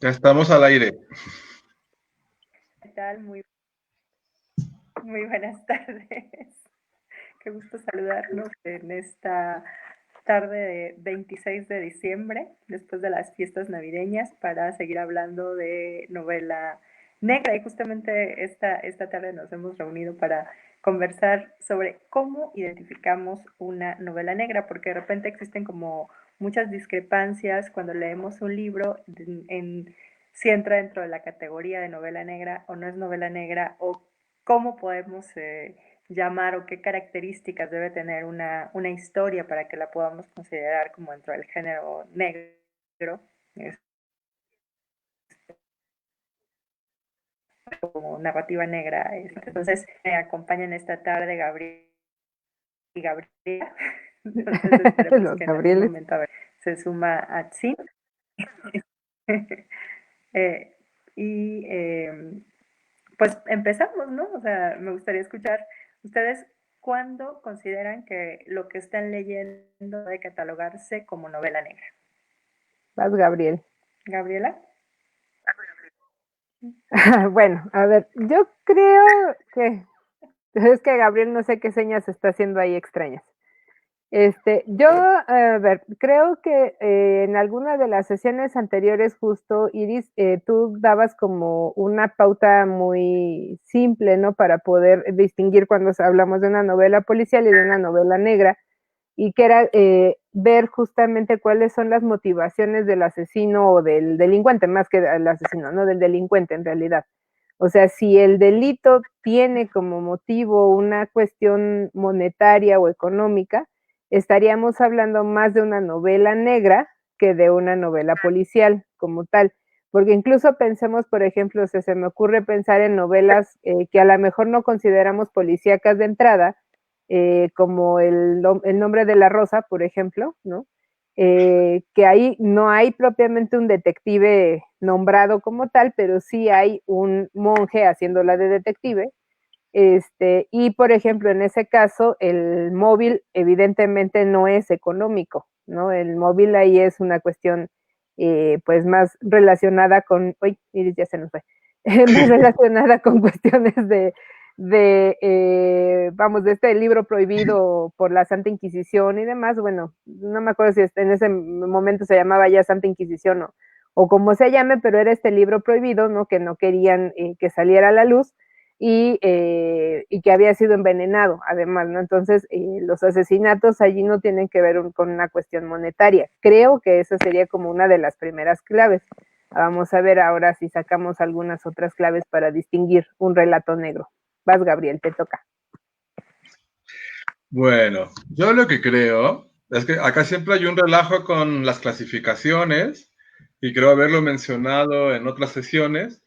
Ya estamos al aire. ¿Qué tal? Muy buenas tardes. Qué gusto saludarnos en esta tarde de 26 de diciembre, después de las fiestas navideñas, para seguir hablando de novela negra. Y justamente esta tarde nos hemos reunido para conversar sobre cómo identificamos una novela negra, porque de repente existen como muchas discrepancias cuando leemos un libro en si entra dentro de la categoría de novela negra o no es novela negra, o cómo podemos llamar o qué características debe tener una historia para que la podamos considerar como dentro del género negro, como narrativa negra. Entonces me acompañan esta tarde Gabriel y Gabriela. Entonces esperemos Los que en algún Gabrieles. momento a ver, se suma a Tsin. eh, y pues empezamos, ¿no? O sea, me gustaría escuchar ustedes cuándo consideran que lo que están leyendo debe catalogarse como novela negra. Vas, Gabriel. Gabriela. Bueno, a ver, yo creo que es que Gabriel no sé qué señas está haciendo ahí extrañas. Yo, a ver, creo que en alguna de las sesiones anteriores, justo, Iris, tú dabas como una pauta muy simple, ¿no? Para poder distinguir cuando hablamos de una novela policial y de una novela negra, y que era ver justamente cuáles son las motivaciones del asesino o del delincuente, más que del asesino, no del delincuente en realidad. O sea, si el delito tiene como motivo una cuestión monetaria o económica, estaríamos hablando más de una novela negra que de una novela policial como tal. Porque incluso pensemos, por ejemplo, se me ocurre pensar en novelas que a lo mejor no consideramos policíacas de entrada, como el nombre de la rosa, por ejemplo, ¿no? Que ahí no hay propiamente un detective nombrado como tal, pero sí hay un monje haciéndola de detective. Y por ejemplo, en ese caso, el móvil evidentemente no es económico, ¿no? El móvil ahí es una cuestión pues más relacionada con, uy, Iris ya se nos fue, más relacionada con cuestiones vamos, de este libro prohibido por la Santa Inquisición y demás. Bueno, no me acuerdo si en ese momento se llamaba ya Santa Inquisición o como se llame, pero era este libro prohibido, ¿no? Que no querían que saliera a la luz y que había sido envenenado, además, ¿no? Entonces, los asesinatos allí no tienen que ver con una cuestión monetaria. Creo que esa sería como una de las primeras claves. Vamos a ver ahora si sacamos algunas otras claves para distinguir un relato negro. Vas, Gabriel, te toca. Bueno, yo lo que creo es que acá siempre hay un relajo con las clasificaciones y creo haberlo mencionado en otras sesiones,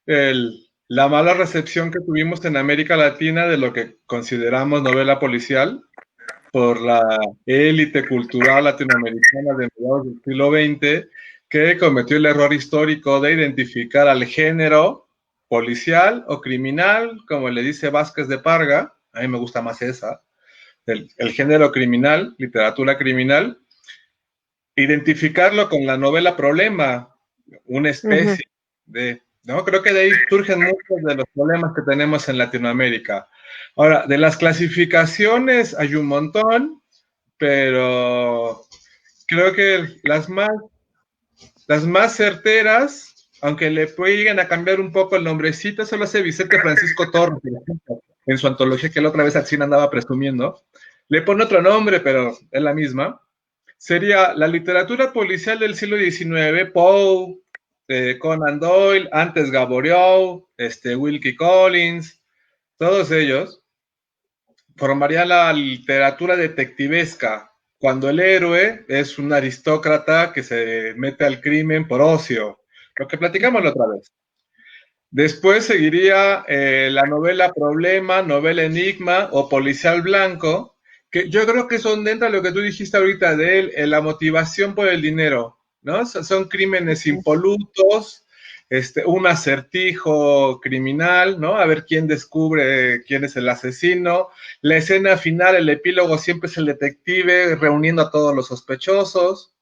la mala recepción que tuvimos en América Latina de lo que consideramos novela policial por la élite cultural latinoamericana de mediados del siglo XX, que cometió el error histórico de identificar al género policial o criminal, como le dice Vázquez de Parga. A mí me gusta más esa, el género criminal, literatura criminal, identificarlo con la novela problema, una Uh -huh. especie de, ¿no? Creo que de ahí surgen muchos de los problemas que tenemos en Latinoamérica. Ahora, de las clasificaciones hay un montón, pero creo que las más certeras, aunque le lleguen a cambiar un poco el nombrecito, solo hace Vicente Francisco Torres en su antología que la otra vez Axina andaba presumiendo. Le pone otro nombre, pero es la misma. Sería la literatura policial del siglo XIX, Poe, Conan Doyle, antes Gaboriau, Wilkie Collins, todos ellos formarían la literatura detectivesca, cuando el héroe es un aristócrata que se mete al crimen por ocio, lo que platicamos la otra vez. Después seguiría la novela Problema, novela Enigma o Policial Blanco, que yo creo que son dentro de lo que tú dijiste ahorita de él, la motivación por el dinero, ¿no? Son crímenes impolutos, un acertijo criminal, ¿no? A ver quién descubre quién es el asesino. La escena final, el epílogo siempre es el detective reuniendo a todos los sospechosos.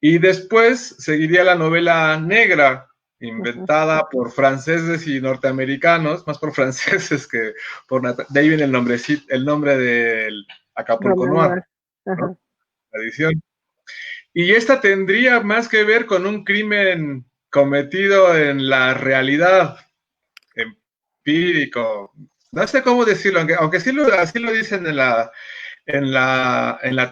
Y después seguiría la novela negra, inventada por franceses y norteamericanos, más por franceses que por... De ahí viene el nombre del Acapulco Noir, ¿no? La edición. Y esta tendría más que ver con un crimen cometido en la realidad, empírico. No sé cómo decirlo, aunque sí así lo dicen en la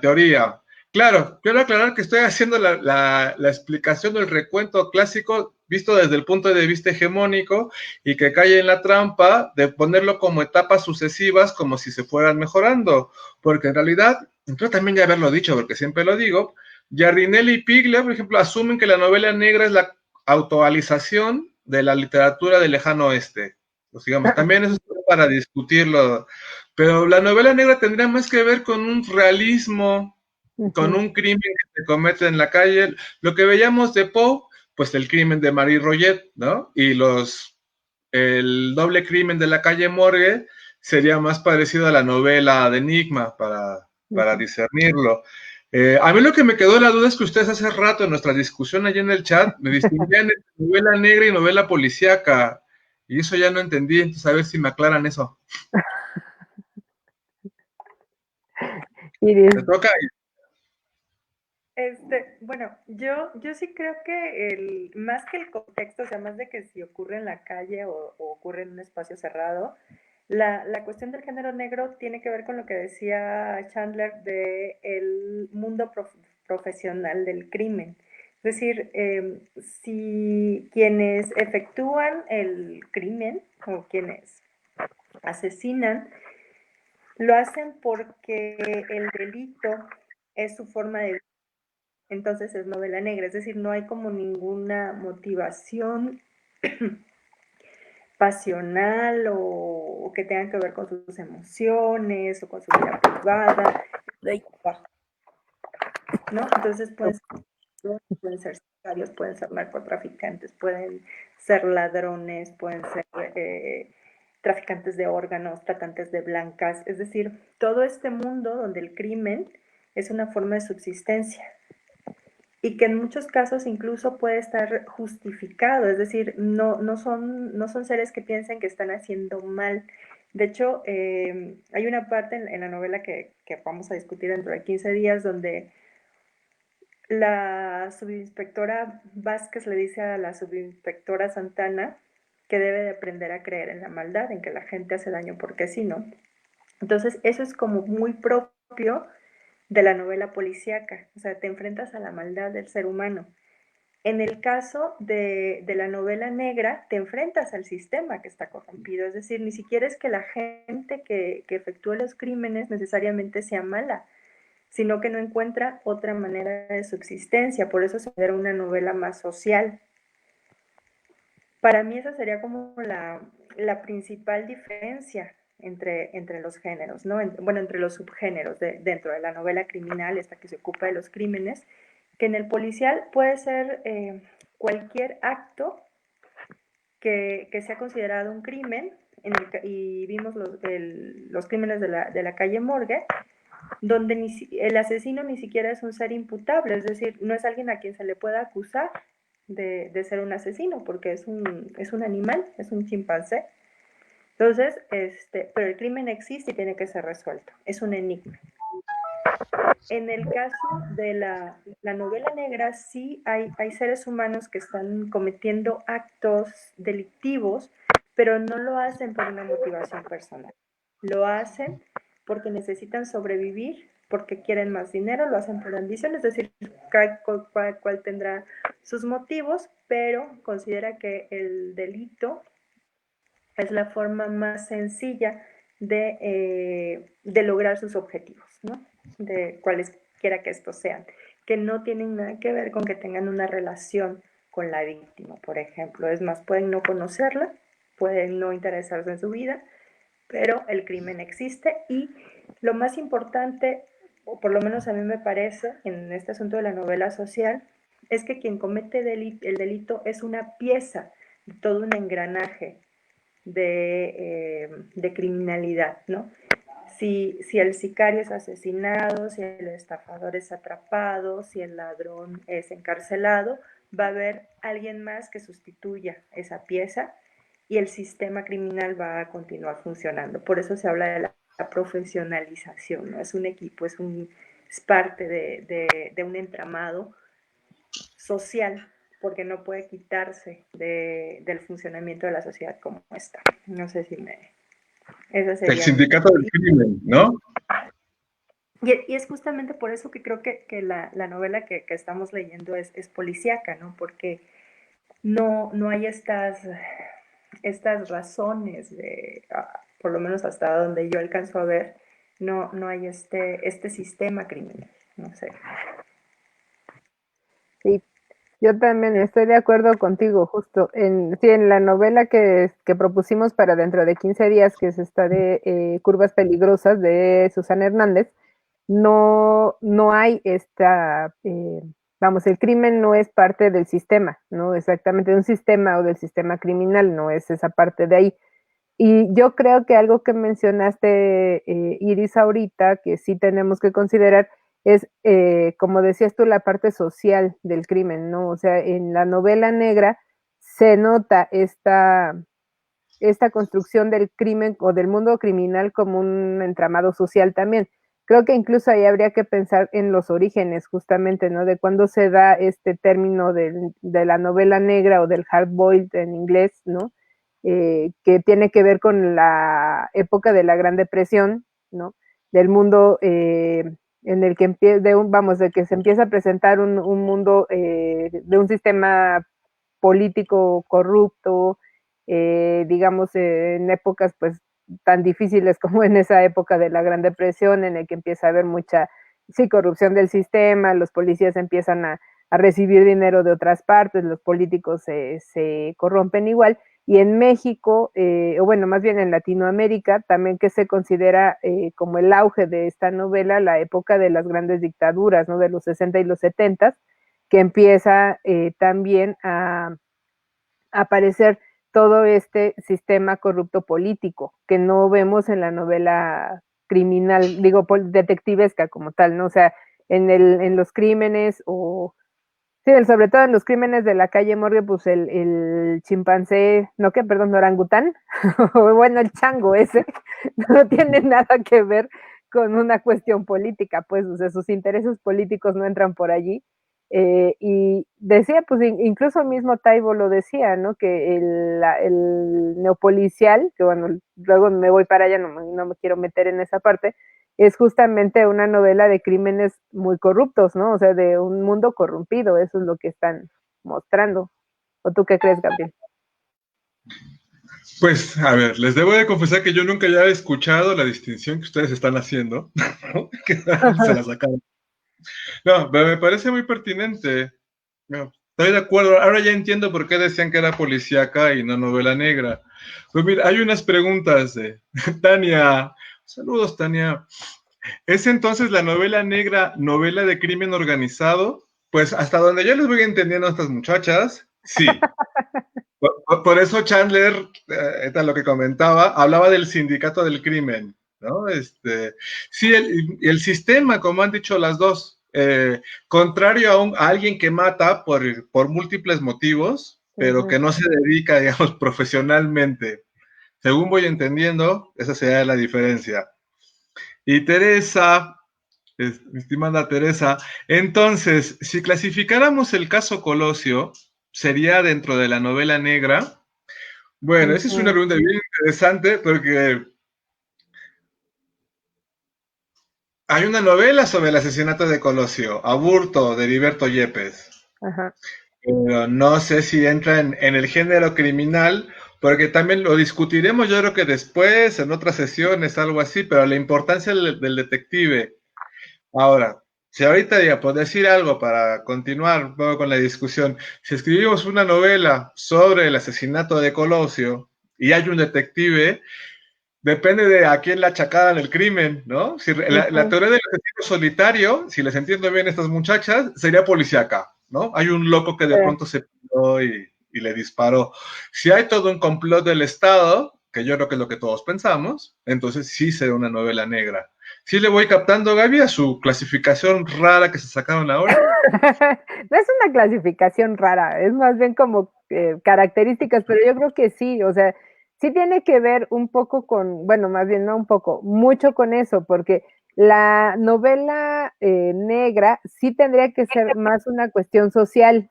teoría. Claro, quiero aclarar que estoy haciendo la explicación del recuento clásico visto desde el punto de vista hegemónico y que cae en la trampa de ponerlo como etapas sucesivas como si se fueran mejorando, porque en realidad, yo también ya haberlo dicho, porque siempre lo digo, Giardinelli y Piglia, por ejemplo, asumen que la novela negra es la actualización de la literatura del lejano oeste. Pues digamos, también eso es para discutirlo, pero la novela negra tendría más que ver con un realismo, con un crimen que se comete en la calle. Lo que veíamos de Poe, pues el crimen de Marie Roget, ¿no? Y el doble crimen de la calle Morgue sería más parecido a la novela de Enigma para discernirlo. A mí lo que me quedó la duda es que ustedes hace rato en nuestra discusión allí en el chat me distinguían entre novela negra y novela policíaca. Y eso ya no entendí, entonces a ver si me aclaran eso. Iris. Te toca. Bueno, yo sí creo que más que el contexto, o sea, más de que si ocurre en la calle o ocurre en un espacio cerrado, la cuestión del género negro tiene que ver con lo que decía Chandler de el mundo profesional del crimen. Es decir, si quienes efectúan el crimen o quienes asesinan, lo hacen porque el delito es su forma de vida, entonces es novela negra, es decir, no hay como ninguna motivación pasional o que tenga que ver con sus emociones o con su vida privada, ¿no? Entonces pueden ser sicarios, pueden ser narcotraficantes, pueden ser ladrones, pueden ser traficantes de órganos, tratantes de blancas, es decir, todo este mundo donde el crimen es una forma de subsistencia y que en muchos casos incluso puede estar justificado, es decir, no son seres que piensen que están haciendo mal. De hecho, hay una parte en la novela que vamos a discutir dentro de 15 días donde la subinspectora Vázquez le dice a la subinspectora Santana que debe de aprender a creer en la maldad, en que la gente hace daño porque sí, ¿no? Entonces, eso es como muy propio de la novela policíaca, o sea, te enfrentas a la maldad del ser humano. En el caso de la novela negra, te enfrentas al sistema que está corrompido, es decir, ni siquiera es que la gente que efectúa los crímenes necesariamente sea mala, sino que no encuentra otra manera de subsistencia, por eso se considera una novela más social. Para mí esa sería como la principal diferencia entre los géneros, ¿no? Bueno, entre los subgéneros dentro de la novela criminal, esta que se ocupa de los crímenes, que en el policial puede ser cualquier acto que sea considerado un crimen, y vimos los crímenes de la calle Morgue, donde el asesino ni siquiera es un ser imputable, es decir, no es alguien a quien se le pueda acusar de ser un asesino, porque es un animal, es un chimpancé. Entonces, pero el crimen existe y tiene que ser resuelto, es un enigma. En el caso de la novela negra, sí hay seres humanos que están cometiendo actos delictivos, pero no lo hacen por una motivación personal. Lo hacen porque necesitan sobrevivir, porque quieren más dinero, lo hacen por ambición, es decir, cual tendrá sus motivos, pero considera que el delito es la forma más sencilla de lograr sus objetivos, ¿no? De cualesquiera que estos sean, que no tienen nada que ver con que tengan una relación con la víctima, por ejemplo. Es más, pueden no conocerla, pueden no interesarse en su vida, pero el crimen existe y lo más importante, o por lo menos a mí me parece, en este asunto de la novela social, es que quien comete el delito es una pieza de todo un engranaje de criminalidad, ¿no? si el sicario es asesinado, si el estafador es atrapado, si el ladrón es encarcelado, va a haber alguien más que sustituya esa pieza y el sistema criminal va a continuar funcionando. Por eso se habla de la profesionalización, ¿no? Es un equipo, es parte de un entramado social, porque no puede quitarse del funcionamiento de la sociedad como está. No sé si me... Eso sería el sindicato del crimen, ¿no? Y es justamente por eso que creo que la novela que estamos leyendo es policíaca, ¿no? Porque no hay estas razones de, por lo menos hasta donde yo alcanzo a ver, no hay este sistema criminal, no sé. Sí, yo también estoy de acuerdo contigo, justo. Sí, en la novela que propusimos para dentro de 15 días, que es esta de Curvas Peligrosas de Susana Hernández, no hay vamos, el crimen no es parte del sistema, no exactamente de un sistema o del sistema criminal, no es esa parte de ahí. Y yo creo que algo que mencionaste, Iris, ahorita, que sí tenemos que considerar, es, como decías tú, la parte social del crimen, ¿no? O sea, en la novela negra se nota esta construcción del crimen o del mundo criminal como un entramado social también. Creo que incluso ahí habría que pensar en los orígenes, justamente, ¿no? De cuándo se da este término de la novela negra o del hard boiled en inglés, ¿no? Que tiene que ver con la época de la Gran Depresión, ¿no? Del mundo en el que de que se empieza a presentar un mundo de un sistema político corrupto, digamos, en épocas pues tan difíciles como en esa época de la Gran Depresión, en el que empieza a haber mucha, sí, corrupción del sistema, los policías empiezan a recibir dinero de otras partes, los políticos se corrompen igual, y en México, o bueno, más bien en Latinoamérica, también que se considera como el auge de esta novela, la época de las grandes dictaduras, ¿no? De los 60 y los 70, que empieza también a aparecer todo este sistema corrupto político que no vemos en la novela criminal, digo, detectivesca como tal, ¿no? O sea, en los crímenes o... Sí, sobre todo en los crímenes de la calle Morgue, pues el chimpancé, no que, perdón, orangután, bueno, el chango ese, no tiene nada que ver con una cuestión política, pues, o sea, sus intereses políticos no entran por allí. Y decía, pues, incluso mismo Taibo lo decía, ¿no? Que el neopolicial, que bueno, luego me voy para allá, no me quiero meter en esa parte, es justamente una novela de crímenes muy corruptos, ¿no? O sea, de un mundo corrompido, eso es lo que están mostrando. ¿O tú qué crees, Gabriel? Pues, a ver, les debo de confesar que yo nunca había escuchado la distinción que ustedes están haciendo, ¿no? Que se la sacaron. No, pero me parece muy pertinente. No, estoy de acuerdo. Ahora ya entiendo por qué decían que era policíaca y no novela negra. Pues mira, hay unas preguntas de Tania. Saludos, Tania. ¿Es entonces la novela negra novela de crimen organizado? Pues hasta donde yo les voy entendiendo a estas muchachas, sí. Por eso Chandler, lo que comentaba, hablaba del sindicato del crimen, ¿no? Sí, el sistema, como han dicho las dos, contrario a alguien que mata por múltiples motivos, pero que no se dedica, digamos, profesionalmente. Según voy entendiendo, esa sería la diferencia. Y Teresa, mi estimada Teresa, entonces, si clasificáramos el caso Colosio, ¿sería dentro de la novela negra? Bueno, esa es una pregunta bien interesante porque hay una novela sobre el asesinato de Colosio, Aburto, de Heriberto Yepes. Ajá. Pero no sé si entra en el género criminal, porque también lo discutiremos yo creo que después, en otras sesiones, algo así, pero la importancia del detective. Ahora, si ahorita ya por decir algo para continuar un poco con la discusión, si escribimos una novela sobre el asesinato de Colosio y hay un detective, depende de a quién le achacaran el crimen, ¿no? Si la teoría del asesino solitario, si les entiendo bien a estas muchachas, sería policíaca, ¿no? Hay un loco que de pronto se pilló y le disparó. Si hay todo un complot del Estado, que yo creo que es lo que todos pensamos, entonces sí será una novela negra. ¿Sí le voy captando, Gaby, a su clasificación rara que se sacaron ahora? No es una clasificación rara, es más bien como características, pero yo creo que sí, o sea, sí tiene que ver un poco con, bueno, más bien no un poco, mucho con eso, porque la novela negra sí tendría que ser más una cuestión social,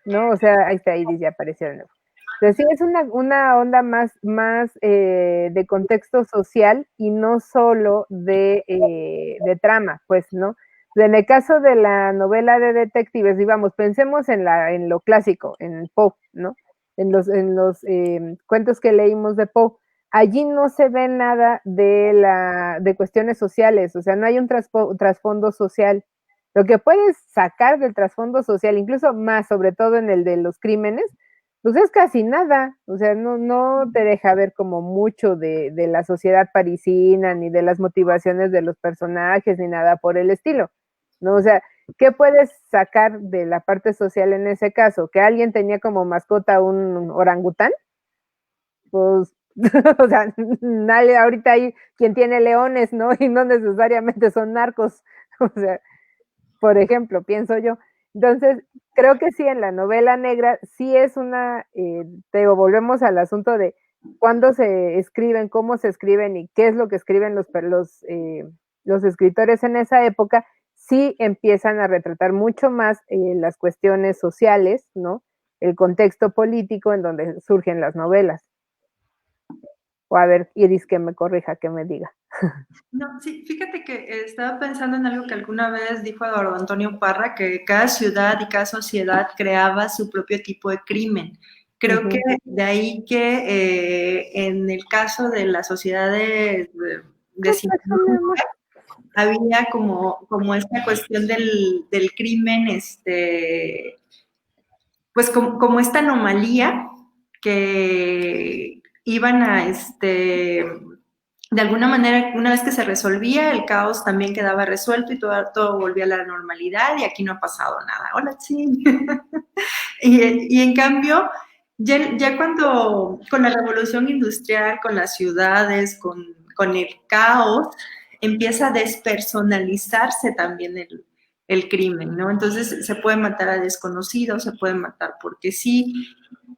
¿no? O sea, ahí está, Iris ya apareció de nuevo. Entonces sí es una onda más de contexto social y no solo de trama, pues, ¿no? En el caso de la novela de detectives, digamos, pensemos en lo clásico, en Poe, ¿no? En los cuentos que leímos de Poe. Allí no se ve nada de cuestiones sociales, o sea, no hay un trasfondo social. Lo que puedes sacar del trasfondo social, incluso más, sobre todo en el de los crímenes, pues es casi nada, o sea, no te deja ver como mucho de la sociedad parisina, ni de las motivaciones de los personajes, ni nada por el estilo, ¿no? O sea, ¿qué puedes sacar de la parte social en ese caso? ¿Que alguien tenía como mascota un orangután? Pues, o sea, nadie, ahorita hay quien tiene leones, ¿no? Y no necesariamente son narcos, o sea, por ejemplo, pienso yo. Entonces, creo que sí, en la novela negra sí es te digo, volvemos al asunto de cuándo se escriben, cómo se escriben y qué es lo que escriben los escritores en esa época, sí empiezan a retratar mucho más las cuestiones sociales, ¿no? El contexto político en donde surgen las novelas. O a ver, Iris, que me corrija, que me diga. No, sí, fíjate que estaba pensando en algo que alguna vez dijo Eduardo Antonio Parra, que cada ciudad y cada sociedad creaba su propio tipo de crimen. Creo que de ahí que en el caso de la sociedad de había como esta cuestión del crimen, pues como esta anomalía que iban a de alguna manera, una vez que se resolvía, el caos también quedaba resuelto y todo volvía a la normalidad y aquí no ha pasado nada. Hola, sí. y en cambio, ya cuando con la revolución industrial, con las ciudades, con el caos, empieza a despersonalizarse también el crimen, ¿no? Entonces se puede matar a desconocidos, se puede matar porque sí.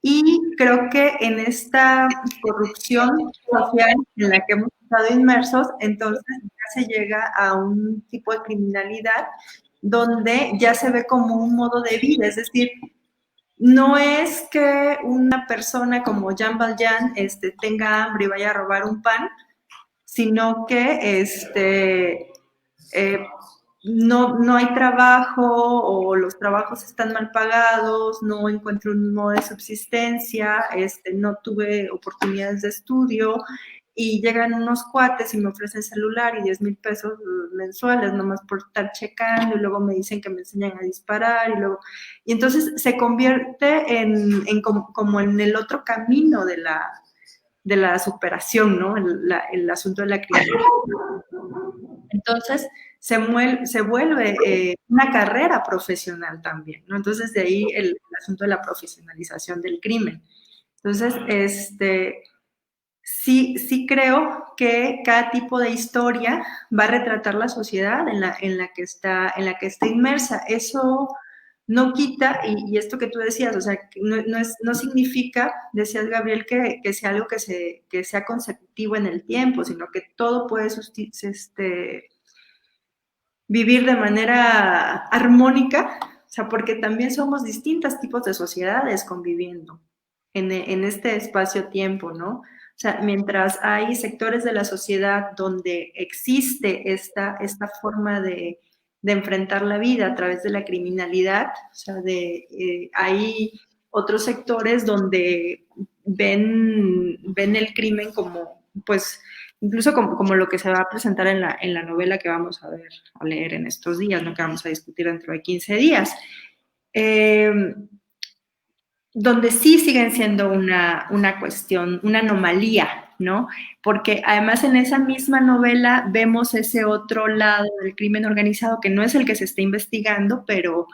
Y creo que en esta corrupción social en la que hemos estado inmersos, entonces ya se llega a un tipo de criminalidad donde ya se ve como un modo de vida, es decir, no es que una persona como Jean Valjean tenga hambre y vaya a robar un pan, sino que no hay trabajo o los trabajos están mal pagados, no encuentro un modo de subsistencia, no tuve oportunidades de estudio y llegan unos cuates y me ofrecen celular y 10,000 pesos mensuales nomás por estar checando y luego me dicen que me enseñan a disparar y entonces se convierte en como en el otro camino de la superación, ¿no? El asunto de la criminalidad. Entonces, se vuelve una carrera profesional también, ¿no? Entonces, de ahí el asunto de la profesionalización del crimen. Entonces, sí creo que cada tipo de historia va a retratar la sociedad en la que está inmersa. Eso no quita, y esto que tú decías, o sea, no significa, decías Gabriel, que sea algo que sea consecutivo en el tiempo, sino que todo puede vivir de manera armónica, o sea, porque también somos distintos tipos de sociedades conviviendo en este espacio-tiempo, ¿no? O sea, mientras hay sectores de la sociedad donde existe esta forma de enfrentar la vida a través de la criminalidad, o sea, hay otros sectores donde ven el crimen como, pues, incluso como lo que se va a presentar en la novela que vamos a leer en estos días, ¿no? Que vamos a discutir dentro de 15 días. Donde sí siguen siendo una cuestión, una anomalía, ¿no? Porque además en esa misma novela vemos ese otro lado del crimen organizado que no es el que se está investigando, pero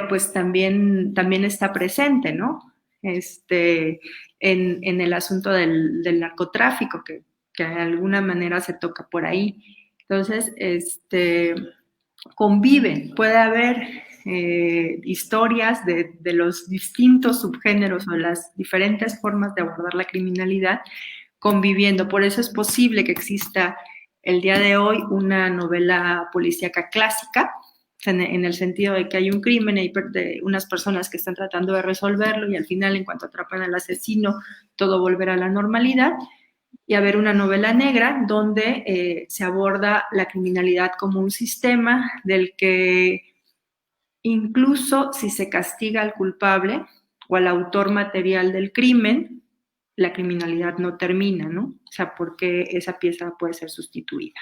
pues también está presente, ¿no? en el asunto del narcotráfico, que de alguna manera se toca por ahí. Entonces, conviven, puede haber historias de los distintos subgéneros o las diferentes formas de abordar la criminalidad conviviendo. Por eso es posible que exista el día de hoy una novela policíaca clásica, en el sentido de que hay un crimen, hay de unas personas que están tratando de resolverlo y al final, en cuanto atrapan al asesino, todo volverá a la normalidad. Y haber una novela negra donde se aborda la criminalidad como un sistema del que incluso si se castiga al culpable o al autor material del crimen, la criminalidad no termina, ¿no? O sea, porque esa pieza puede ser sustituida.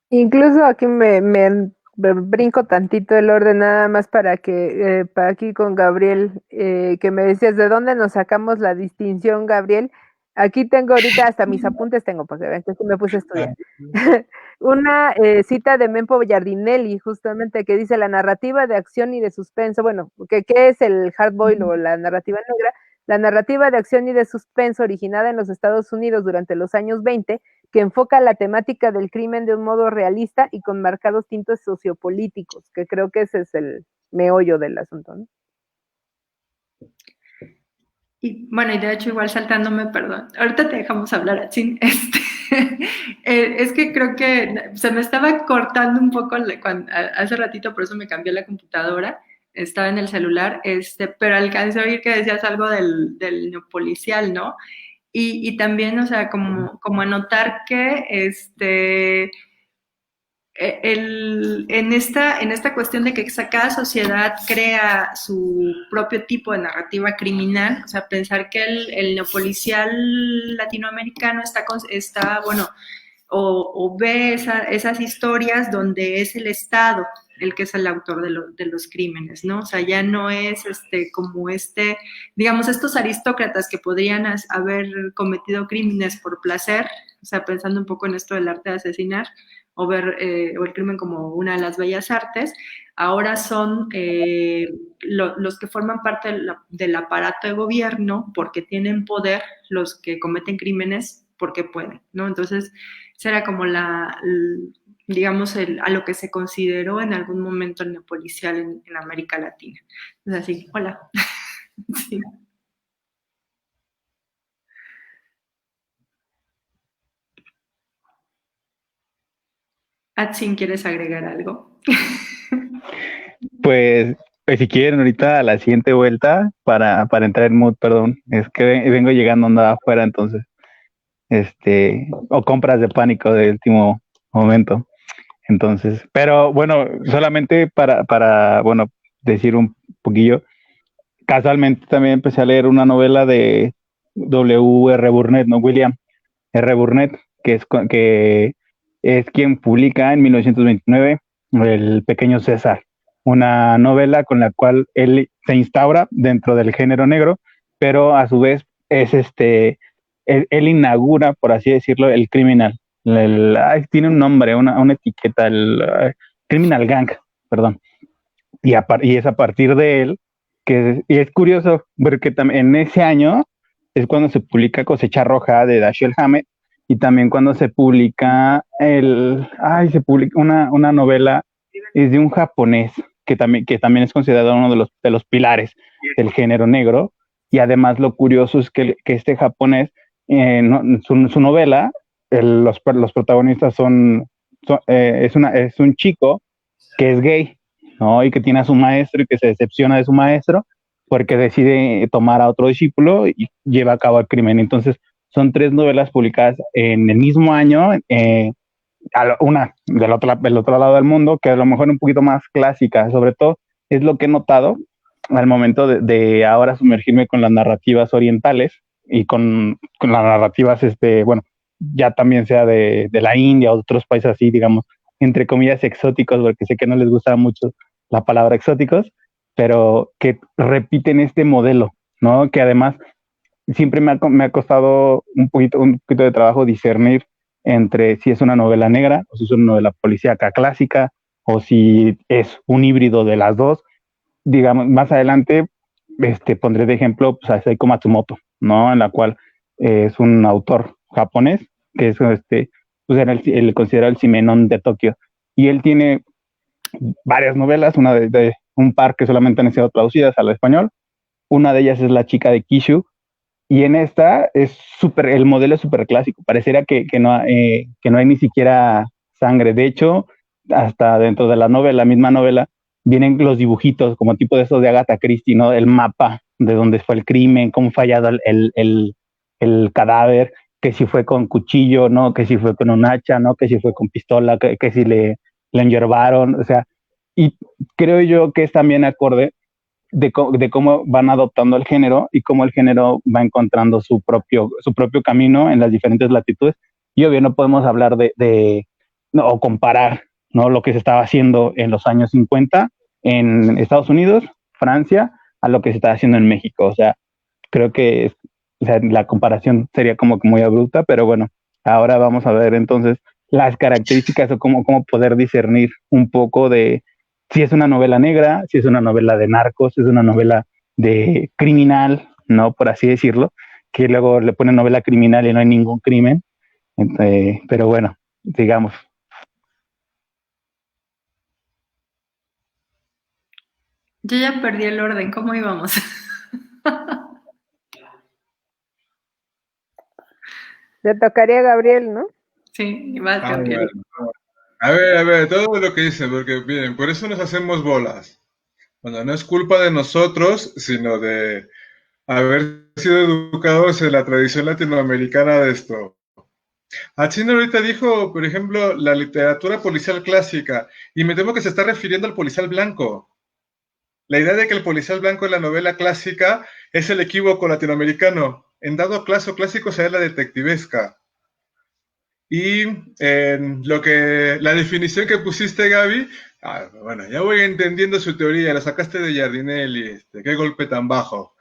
Incluso aquí me brinco tantito el orden nada más para que, para aquí con Gabriel, que me decías, ¿de dónde nos sacamos la distinción, Gabriel? Aquí tengo ahorita hasta mis apuntes, tengo, para que vean que sí me puse a estudiar. Una cita de Mempo Giardinelli, justamente, que dice: la narrativa de acción y de suspenso, bueno, ¿qué es el hardboil o la narrativa negra? La narrativa de acción y de suspenso originada en los Estados Unidos durante los años 20, que enfoca la temática del crimen de un modo realista y con marcados tintes sociopolíticos, que creo que ese es el meollo del asunto, ¿no? Y bueno, y de hecho, igual saltándome, perdón, ahorita te dejamos hablar, Atsin. Es que creo que se me estaba cortando un poco hace ratito, por eso me cambié la computadora, estaba en el celular, pero alcancé a oír que decías algo del neopolicial, ¿no? Y también, o sea, como anotar que en esta cuestión de que cada sociedad crea su propio tipo de narrativa criminal, o sea, pensar que el neopolicial latinoamericano está bueno, o ve esas historias donde es el Estado el que es el autor de los crímenes, ¿no? O sea, ya no es digamos, estos aristócratas que podrían haber cometido crímenes por placer, o sea, pensando un poco en esto del arte de asesinar, o ver o el crimen como una de las bellas artes, ahora son los que forman parte del aparato de gobierno porque tienen poder, los que cometen crímenes porque pueden, ¿no? Entonces, será como digamos, a lo que se consideró en algún momento el neopolicial en América Latina. Entonces, así, hola. Sí. Atsin, ¿quieres agregar algo? Pues si quieren ahorita a la siguiente vuelta para entrar en mood, perdón, es que vengo llegando, andaba afuera, entonces, o compras de pánico de último momento, entonces, pero bueno, solamente para bueno, decir un poquillo, casualmente también empecé a leer una novela de W.R. Burnett, ¿no? William R. Burnett, que es quien publica en 1929 El Pequeño César, una novela con la cual él se instaura dentro del género negro, pero a su vez es él inaugura, por así decirlo, el criminal. Tiene un nombre, una etiqueta, el criminal gang, perdón. Y es a partir de él y es curioso porque también en ese año es cuando se publica Cosecha Roja de Dashiell Hammett, y también cuando se publica una novela, es de un japonés que también es considerado uno de los pilares del género negro. Y además lo curioso es que este japonés, su novela, los protagonistas es un chico que es gay, ¿no? Y que tiene a su maestro y que se decepciona de su maestro porque decide tomar a otro discípulo y lleva a cabo el crimen. Entonces, son 3 novelas publicadas en el mismo año, una del otro lado del mundo, que a lo mejor un poquito más clásica. Sobre todo, es lo que he notado al momento de ahora sumergirme con las narrativas orientales y con las narrativas, bueno, ya también sea de la India o de otros países así, digamos, entre comillas, exóticos, porque sé que no les gusta mucho la palabra exóticos, pero que repiten este modelo, ¿no? Que además siempre me ha costado un poquito de trabajo discernir entre si es una novela negra o si es una novela policíaca clásica o si es un híbrido de las dos, digamos, más adelante pondré de ejemplo pues, a Seiko Matsumoto, ¿no? En la cual es un autor japonés que es pues era el considerado el Simenon de Tokio. Y él tiene varias novelas, una de un par que solamente han sido traducidas al español. Una de ellas es La chica de Kishu. Y en esta es el modelo es súper clásico. Pareciera que no hay ni siquiera sangre. De hecho, hasta dentro de la misma novela, vienen los dibujitos como tipo de esos de Agatha Christie, ¿no? El mapa de dónde fue el crimen, cómo fue hallado el cadáver, que si fue con cuchillo, ¿no? Que si fue con un hacha, ¿no? Que si fue con pistola, que si le enyerbaron, o sea, y creo yo que es también acorde de cómo van adoptando el género y cómo el género va encontrando su propio camino en las diferentes latitudes. Y obvio, no podemos hablar no, o comparar, ¿no? Lo que se estaba haciendo en los años 50 en Estados Unidos, Francia, a lo que se está haciendo en México. O sea, creo que o sea, la comparación sería como que muy abrupta, pero bueno, ahora vamos a ver entonces las características o cómo poder discernir un poco de si es una novela negra, si es una novela de narcos, si es una novela de criminal, ¿no? Por así decirlo, que luego le ponen novela criminal y no hay ningún crimen. Pero bueno, digamos. Yo ya perdí el orden, ¿cómo íbamos? Le tocaría a Gabriel, ¿no? Sí, vas, Gabriel. Bueno. A ver, todo lo que dicen, porque miren, por eso nos hacemos bolas. Bueno, no es culpa de nosotros, sino de haber sido educados en la tradición latinoamericana de esto. Achino ahorita dijo, por ejemplo, la literatura policial clásica, y me temo que se está refiriendo al policial blanco. La idea de que el policial blanco en la novela clásica es el equívoco latinoamericano. En dado caso clásico sería la detectivesca. Y la definición que pusiste, Gaby, bueno, ya voy entendiendo su teoría, la sacaste de Giardinelli, qué golpe tan bajo.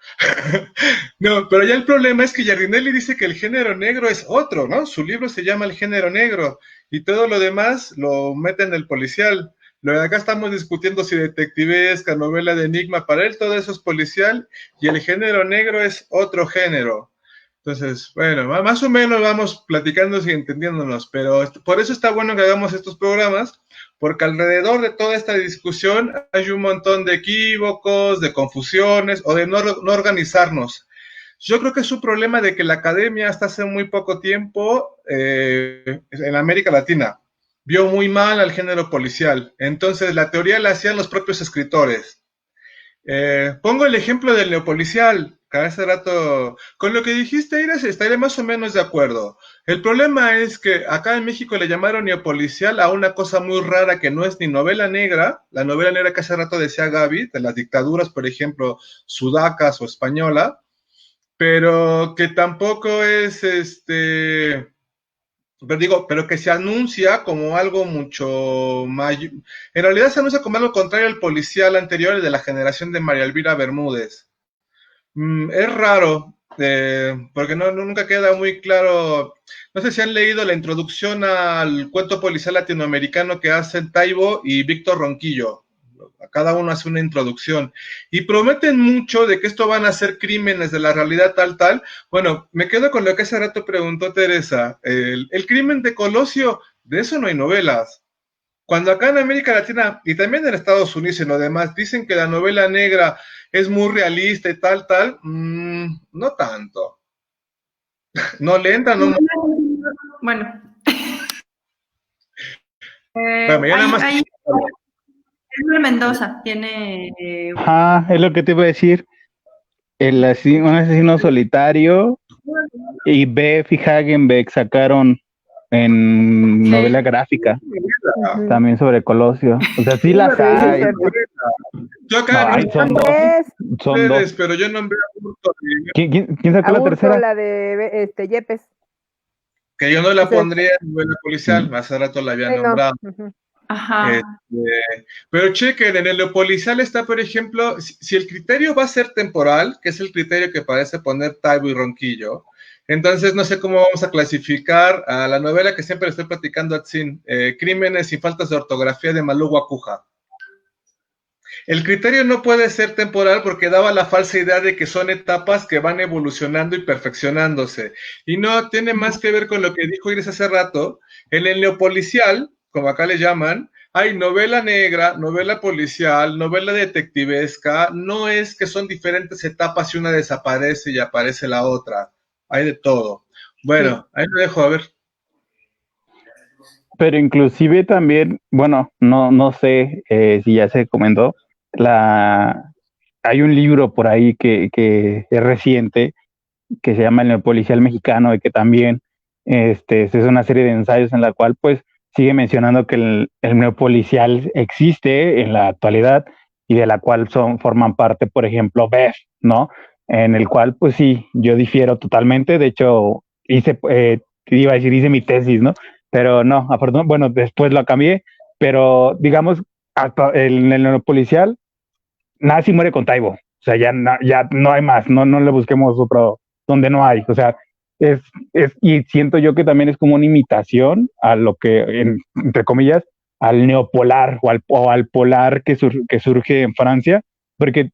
No, pero ya el problema es que Giardinelli dice que el género negro es otro, ¿no? Su libro se llama El género negro, y todo lo demás lo mete en el policial. Lo de acá estamos discutiendo si detectivesca, novela de enigma, para él todo eso es policial, y el género negro es otro género. Entonces, bueno, más o menos vamos platicando y entendiéndonos, pero por eso está bueno que hagamos estos programas, porque alrededor de toda esta discusión hay un montón de equívocos, de confusiones o de no organizarnos. Yo creo que es un problema de que la academia hasta hace muy poco tiempo en América Latina vio muy mal al género policial. Entonces la teoría la hacían los propios escritores. Pongo el ejemplo del neopolicial, que hace rato, con lo que dijiste, Iris, estaré más o menos de acuerdo. El problema es que acá en México le llamaron neopolicial a una cosa muy rara que no es ni novela negra, la novela negra que hace rato decía Gaby, de las dictaduras, por ejemplo, sudacas o española, pero que tampoco es pero que se anuncia como algo mucho mayor. En realidad se anuncia como algo contrario al policial anterior, el de la generación de María Elvira Bermúdez. Es raro, porque nunca queda muy claro. No sé si han leído la introducción al cuento policial latinoamericano que hacen Taibo y Víctor Ronquillo. Cada uno hace una introducción y prometen mucho de que esto van a ser crímenes de la realidad tal. Bueno, me quedo con lo que hace rato preguntó Teresa. El crimen de Colosio, de eso no hay novelas. Cuando acá en América Latina y también en Estados Unidos y lo demás dicen que la novela negra es muy realista y tal, no tanto. No le entra, no. Bueno. Bueno, ya nada más. Edgar Mendoza tiene. Es lo que te iba a decir. Un asesino solitario y B.F. Hagenbeck sacaron en novela gráfica también sobre Colosio. O sea, sí las hay. Yo acá son dos. Pero yo nombré a Burto. ¿Quién sacó la tercera? La de Yepes. Que yo no la pondría en novela policial, hace rato la había nombrado. Ajá. Pero chequen, en el policial está, por ejemplo, si el criterio va a ser temporal, que es el criterio que parece poner Taibo y Ronquillo, entonces no sé cómo vamos a clasificar a la novela que siempre estoy platicando a Tzin, Crímenes y faltas de ortografía de Malú Guacuja. El criterio no puede ser temporal porque daba la falsa idea de que son etapas que van evolucionando y perfeccionándose. Y no, tiene más que ver con lo que dijo Iris hace rato. En el neopolicial, como acá le llaman, hay novela negra, novela policial, novela detectivesca. No es que son diferentes etapas y una desaparece y aparece la otra. Hay de todo. Bueno, ahí lo dejo, a ver. Pero inclusive también, bueno, no sé si ya se comentó, hay un libro por ahí que es reciente, que se llama El Neopolicial Mexicano, y que también es una serie de ensayos en la cual pues sigue mencionando que el neopolicial existe en la actualidad y de la cual forman parte, por ejemplo, BEF, ¿no? En el cual pues sí, yo difiero totalmente, de hecho hice mi tesis, ¿no? Pero no, afortunadamente, bueno, después lo cambié, pero digamos, hasta el neopolicial nace y muere con Taibo. O sea, ya no hay más, no le busquemos otro donde no hay. O sea, y siento yo que también es como una imitación a lo que, entre comillas, al neopolar o al polar que surge en Francia, porque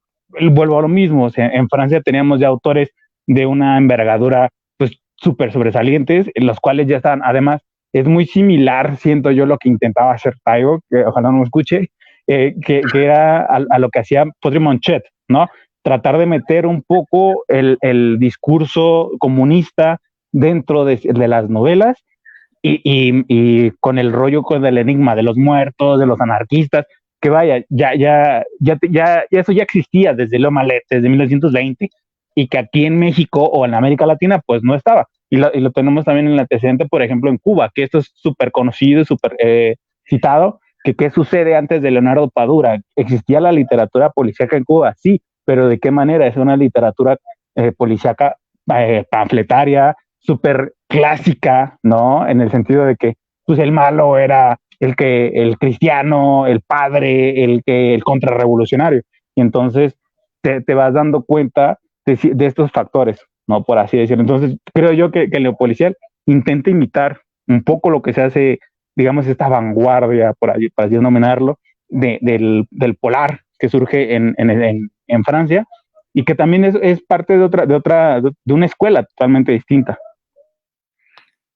vuelvo a lo mismo, o sea, en Francia teníamos ya autores de una envergadura pues súper sobresalientes, en los cuales ya están, además, es muy similar, siento yo, lo que intentaba hacer Taibo, que ojalá no me escuche, que era a lo que hacía Podri Monchet, ¿no? Tratar de meter un poco el discurso comunista dentro de las novelas y con el rollo con el enigma de los muertos, de los anarquistas, que vaya, eso ya existía desde Leo Malet, desde 1920, y que aquí en México o en América Latina pues no estaba. Y lo tenemos también en el antecedente, por ejemplo, en Cuba, que esto es súper conocido y súper citado, que qué sucede antes de Leonardo Padura. ¿Existía la literatura policíaca en Cuba? Sí, pero ¿de qué manera? Es una literatura policíaca panfletaria, súper clásica, ¿no? En el sentido de que pues el malo era el cristiano, el padre, el contrarrevolucionario. Y entonces te vas dando cuenta de estos factores, ¿no? Por así decirlo. Entonces creo yo que el neopolicial intenta imitar un poco lo que se hace, digamos, esta vanguardia, por así denominarlo, del polar que surge en Francia, y que también es parte de una escuela totalmente distinta.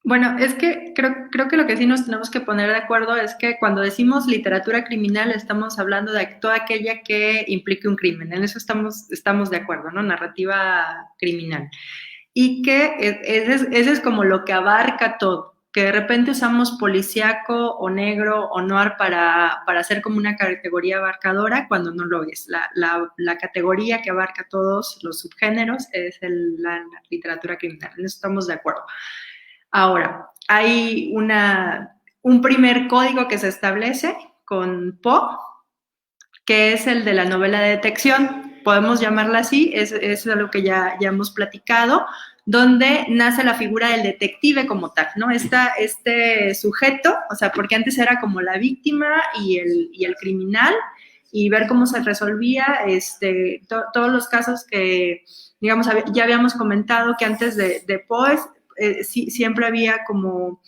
Bueno, es que creo que lo que sí nos tenemos que poner de acuerdo es que cuando decimos literatura criminal estamos hablando de toda aquella que implique un crimen. En eso estamos de acuerdo, ¿no? Narrativa criminal. Y que ese es como lo que abarca todo. Que de repente usamos policíaco o negro o noir para hacer como una categoría abarcadora cuando no lo es. La categoría que abarca todos los subgéneros es la literatura criminal. En eso estamos de acuerdo. Ahora, hay un primer código que se establece con Poe, que es el de la novela de detección. Podemos llamarla así, es algo que ya hemos platicado, donde nace la figura del detective como tal, ¿no? Este sujeto, o sea, porque antes era como la víctima y el criminal, y ver cómo se resolvía todos los casos que, digamos, ya habíamos comentado que antes de Poe, siempre había como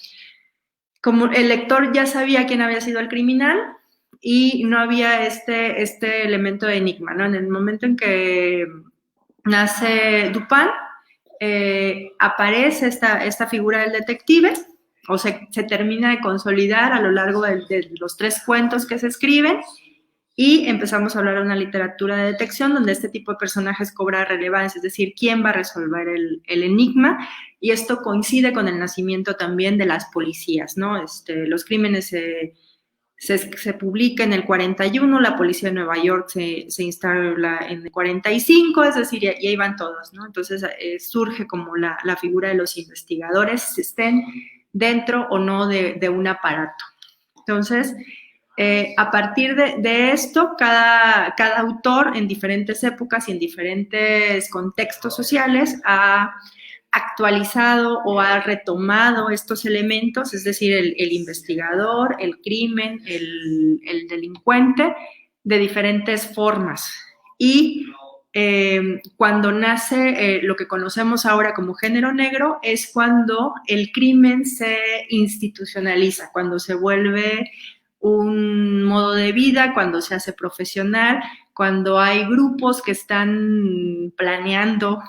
el lector ya sabía quién había sido el criminal y no había este elemento de enigma, ¿no? En el momento en que nace Dupin, aparece esta figura del detective, o se termina de consolidar a lo largo de los 3 cuentos que se escriben, y empezamos a hablar de una literatura de detección donde este tipo de personajes cobra relevancia, es decir, quién va a resolver el enigma, y esto coincide con el nacimiento también de las policías, ¿no? Los crímenes se publica en el 41, la policía de Nueva York se instala en el 45, es decir, y ahí van todos, ¿no? Entonces surge como la figura de los investigadores, estén dentro o no de un aparato. Entonces, a partir de esto, cada autor en diferentes épocas y en diferentes contextos sociales ha actualizado o ha retomado estos elementos, es decir, el investigador, el crimen, el delincuente, de diferentes formas. Y cuando nace lo que conocemos ahora como género negro es cuando el crimen se institucionaliza, cuando se vuelve un modo de vida, cuando se hace profesional, cuando hay grupos que están planeando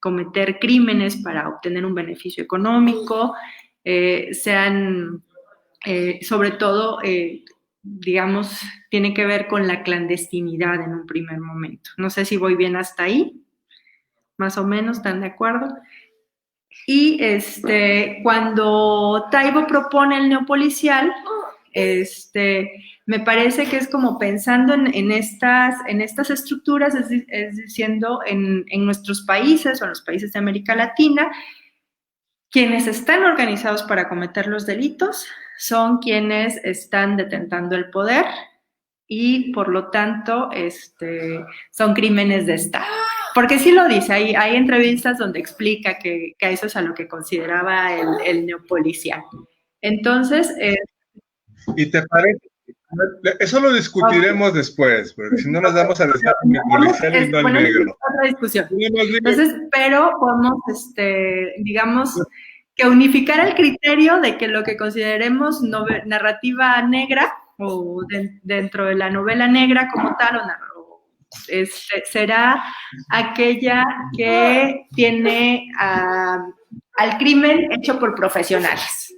cometer crímenes para obtener un beneficio económico, sobre todo, digamos, tiene que ver con la clandestinidad en un primer momento. No sé si voy bien hasta ahí, más o menos, ¿están de acuerdo? Y cuando Taibo propone el neopolicial, me parece que es como pensando en estas estructuras, es diciendo en nuestros países o en los países de América Latina, quienes están organizados para cometer los delitos son quienes están detentando el poder y por lo tanto son crímenes de Estado. Porque sí lo dice, hay entrevistas donde explica que eso es a lo que consideraba el neopolicial. Entonces... ¿Y te parece? Eso lo discutiremos después, porque si no nos damos a besar el policial y no el negro. Es otra discusión. Entonces, pero podemos, digamos, que unificar el criterio de que lo que consideremos narrativa negra o dentro de la novela negra como tal será aquella que tiene al crimen hecho por profesionales.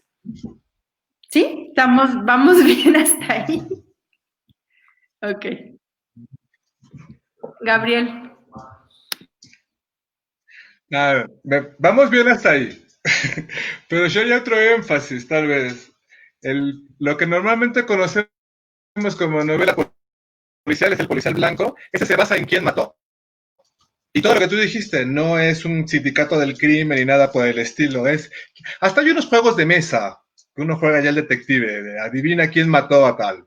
¿Sí? ¿Vamos bien hasta ahí? Ok. Gabriel. Nada, vamos bien hasta ahí. Pero yo hay otro énfasis, tal vez. Lo que normalmente conocemos como novela policial es el policial blanco. Ese se basa en quién mató. Y todo lo que tú dijiste no es un sindicato del crimen ni nada por el estilo. Hasta hay unos juegos de mesa que uno juega ya el detective, adivina quién mató a tal.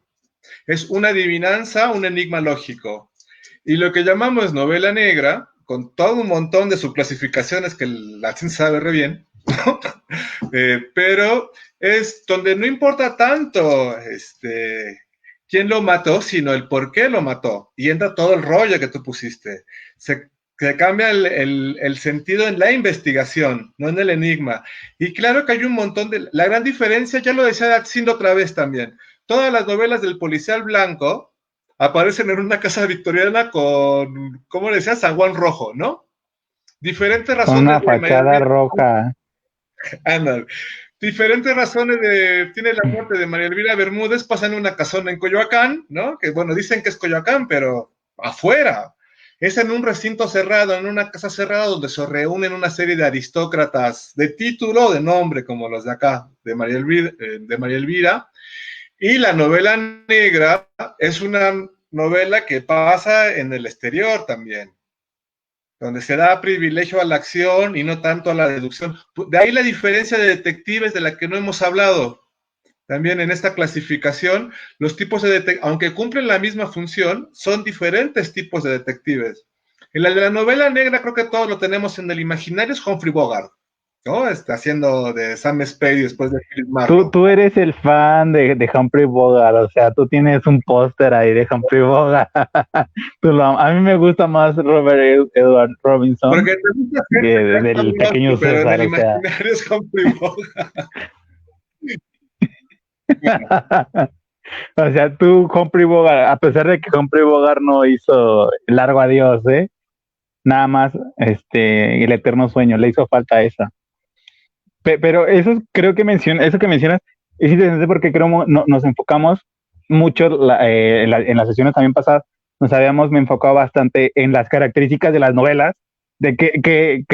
Es una adivinanza, un enigma lógico. Y lo que llamamos novela negra, con todo un montón de subclasificaciones que la gente sabe re bien, ¿no? Pero es donde no importa tanto quién lo mató, sino el por qué lo mató. Y entra todo el rollo que tú pusiste. Se cambia el sentido en la investigación, no en el enigma. Y claro que hay un montón de... La gran diferencia, ya lo decía Datzindo otra vez también, todas las novelas del policial blanco aparecen en una casa victoriana con, ¿cómo le decía? Zaguán rojo, ¿no? Diferentes razones. Con una fachada roja. Anda. Diferentes razones tiene la muerte de María Elvira Bermúdez, pasa en una casona en Coyoacán, ¿no? Que bueno, dicen que es Coyoacán, pero afuera. Es en un recinto cerrado, en una casa cerrada donde se reúnen una serie de aristócratas de título o de nombre, como los de acá, de María Elvira. Y la novela negra es una novela que pasa en el exterior también, donde se da privilegio a la acción y no tanto a la deducción. De ahí la diferencia de detectives de la que no hemos hablado. También en esta clasificación, los tipos de detectives, aunque cumplen la misma función, son diferentes tipos de detectives. En la de la novela negra creo que todos lo tenemos en el imaginario, es Humphrey Bogart, ¿no? Está haciendo de Sam Spade después de Philip Marlowe. Tú eres el fan de Humphrey Bogart, o sea, tú tienes un póster ahí de Humphrey Bogart. A mí me gusta más Robert Edward Robinson. Porque del pequeño César, pero en el imaginario es Humphrey Bogart. O sea, tú, Humphrey Bogart, a pesar de que Humphrey Bogart no hizo Largo Adiós, nada más El Eterno Sueño, le hizo falta esa. Pero eso creo que eso que mencionas es interesante porque creo nos enfocamos mucho en las sesiones también pasadas, me enfocado bastante en las características de las novelas, de qué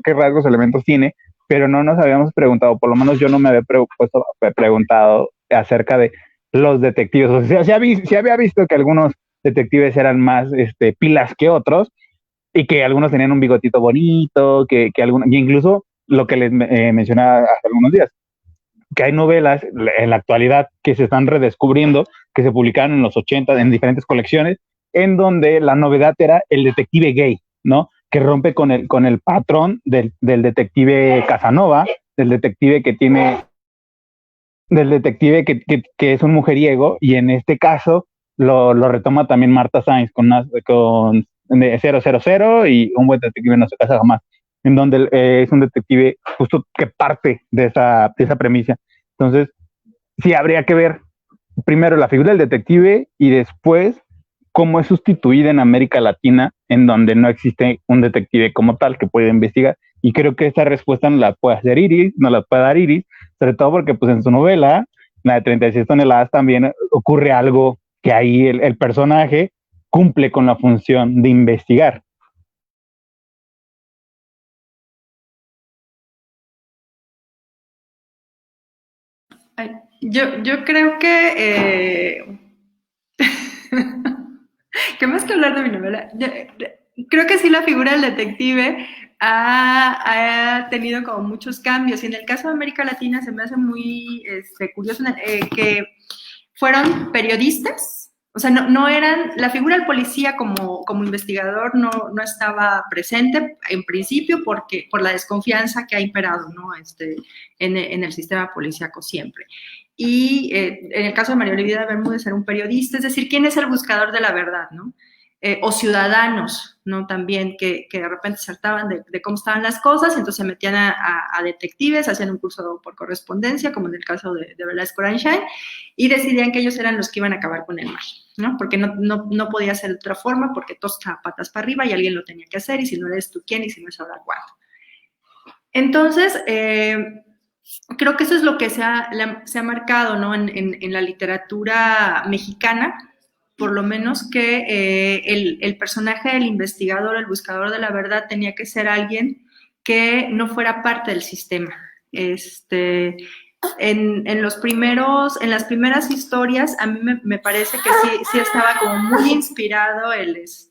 rasgos, elementos tiene, pero no nos habíamos preguntado, por lo menos yo no me había preguntado acerca de los detectives. O sea, sí había visto que algunos detectives eran más pilas que otros y que algunos tenían un bigotito bonito, que algunos, y incluso lo que les mencionaba hace algunos días, que hay novelas en la actualidad que se están redescubriendo, que se publicaron en los 80 en diferentes colecciones, en donde la novedad era el detective gay, ¿no? Que rompe con el patrón del detective Casanova, del detective que es un mujeriego, y en este caso lo retoma también Marta Sáenz con 000 y Un buen detective no se casa jamás, en donde es un detective justo que parte de esa premisa. Entonces, sí habría que ver primero la figura del detective y después cómo es sustituida en América Latina, en donde no existe un detective como tal que pueda investigar. Y creo que esta respuesta no la puede hacer Iris, no la puede dar Iris, sobre todo porque pues en su novela, la de 36 toneladas, también ocurre algo que ahí el personaje cumple con la función de investigar. Ay, yo creo que que más que hablar de mi novela, creo que sí la figura del detective ha tenido como muchos cambios. Y en el caso de América Latina se me hace muy curioso que fueron periodistas. O sea, no eran, la figura del policía como investigador no estaba presente en principio porque por la desconfianza que ha imperado, ¿no? En el sistema policíaco siempre. Y en el caso de María Olivia Bermúdez era un periodista, es decir, ¿quién es el buscador de la verdad, no? O ciudadanos, ¿no? También que de repente saltaban de cómo estaban las cosas, entonces se metían a detectives, hacían un curso por correspondencia, como en el caso de Velasco Rainshine, y decidían que ellos eran los que iban a acabar con el mal, ¿no? Porque no podía ser de otra forma, porque todo estaba patas para arriba y alguien lo tenía que hacer, y si no eres tú, ¿quién? Y si no es ahora, ¿cuándo? Entonces, creo que eso es lo que se ha marcado, ¿no? En la literatura mexicana, por lo menos que el personaje del investigador, el buscador de la verdad, tenía que ser alguien que no fuera parte del sistema. En las primeras historias, a mí me parece que sí estaba como muy inspirado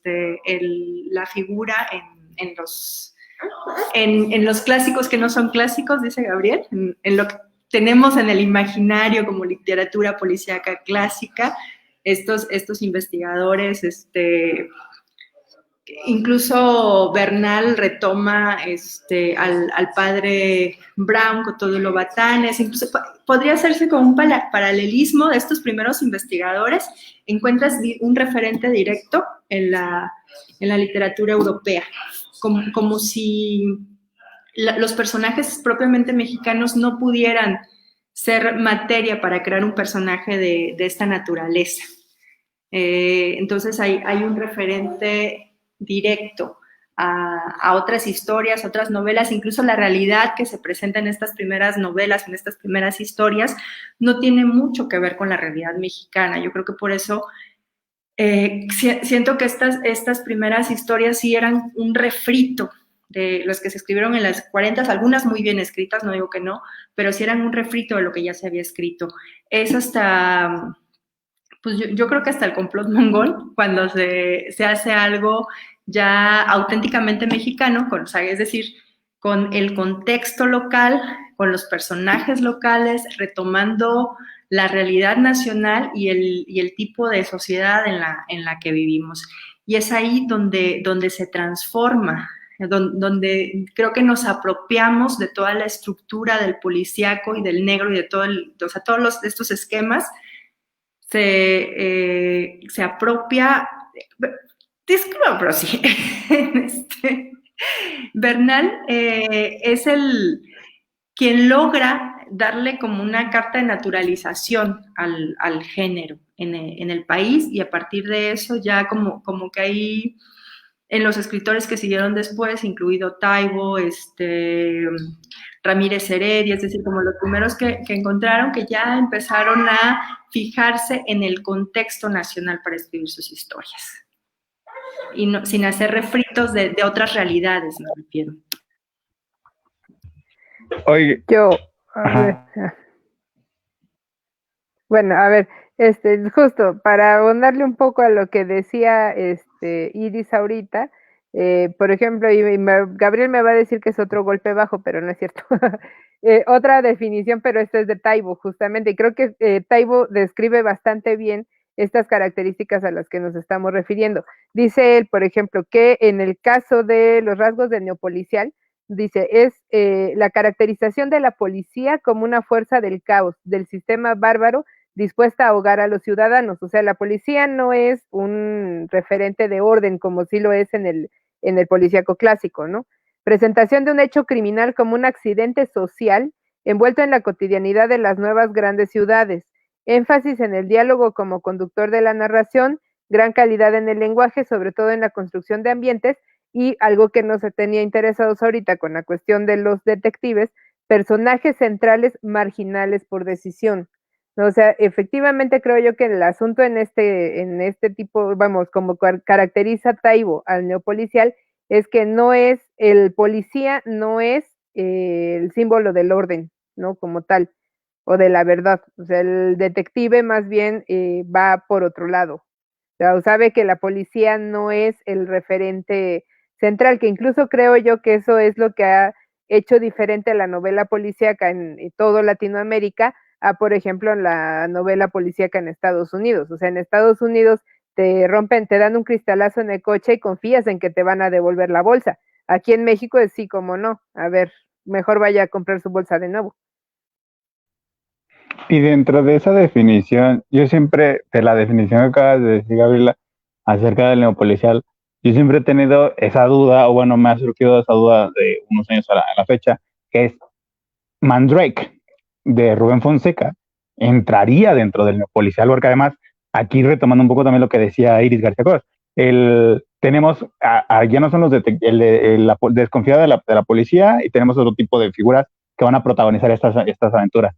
la figura en los clásicos que no son clásicos, dice Gabriel, en lo que tenemos en el imaginario como literatura policíaca clásica, estos investigadores, incluso Bernal retoma al padre Brown con todo lo batanes, incluso podría hacerse como un paralelismo de estos primeros investigadores, encuentras un referente directo en la literatura europea, como si los personajes propiamente mexicanos no pudieran ser materia para crear un personaje de esta naturaleza. Entonces hay un referente directo a otras historias, otras novelas, incluso la realidad que se presenta en estas primeras novelas, en estas primeras historias, no tiene mucho que ver con la realidad mexicana. Yo creo que por eso siento que estas primeras historias sí eran un refrito de los que se escribieron en las 40, algunas muy bien escritas, no digo que no, pero sí eran un refrito de lo que ya se había escrito. Es hasta, pues yo creo que hasta el complot mongol, cuando se hace algo ya auténticamente mexicano, es decir, con el contexto local, con los personajes locales, retomando la realidad nacional y el tipo de sociedad en la que vivimos. Y es ahí donde se transforma, donde creo que nos apropiamos de toda la estructura del policíaco y del negro y de todos estos esquemas, se apropia, disculpa, pero sí, Bernal es quien logra darle como una carta de naturalización al género en el país, y a partir de eso ya como que hay en los escritores que siguieron después, incluido Taibo, Ramírez Heredia, es decir, como los primeros que encontraron, que ya empezaron a fijarse en el contexto nacional para escribir sus historias. Y no, sin hacer refritos de otras realidades, me refiero. Oye, bueno, a ver, justo para abondarle un poco a lo que decía Iris ahorita, por ejemplo, Gabriel me va a decir que es otro golpe bajo, pero no es cierto. Otra definición, pero esto es de Taibo, justamente, y creo que Taibo describe bastante bien estas características a las que nos estamos refiriendo. Dice él, por ejemplo, que en el caso de los rasgos del neopolicial, dice, es la caracterización de la policía como una fuerza del caos, del sistema bárbaro, dispuesta a ahogar a los ciudadanos. O sea, la policía no es un referente de orden como sí lo es en el policíaco clásico, ¿no? Presentación de un hecho criminal como un accidente social envuelto en la cotidianidad de las nuevas grandes ciudades. énfasis en el diálogo como conductor de la narración, gran calidad en el lenguaje, sobre todo en la construcción de ambientes, y algo que nos tenía interesados ahorita con la cuestión de los detectives, personajes centrales marginales por decisión. O sea, efectivamente creo yo que el asunto en este tipo, vamos, como caracteriza Taibo al neopolicial, es que no es, el policía no es el símbolo del orden, ¿no? Como tal, o de la verdad. O sea, el detective más bien va por otro lado. O sea, sabe que la policía no es el referente central, que incluso creo yo que eso es lo que ha hecho diferente a la novela policíaca en todo Latinoamérica a, por ejemplo, la novela policíaca en Estados Unidos. O sea, en Estados Unidos te rompen, te dan un cristalazo en el coche y confías en que te van a devolver la bolsa. Aquí en México es sí como no. A ver, mejor vaya a comprar su bolsa de nuevo. Y dentro de esa definición, yo siempre, de la definición que acabas de decir, Gabriela, acerca del neopolicial, yo siempre he tenido esa duda, o bueno, me ha surgido esa duda de unos años a la fecha, que es Mandrake, de Rubén Fonseca, entraría dentro del neopolicial, porque además, aquí retomando un poco también lo que decía Iris García Cos, tenemos, ya no son los la desconfiada de la policía, y tenemos otro tipo de figuras que van a protagonizar estas aventuras.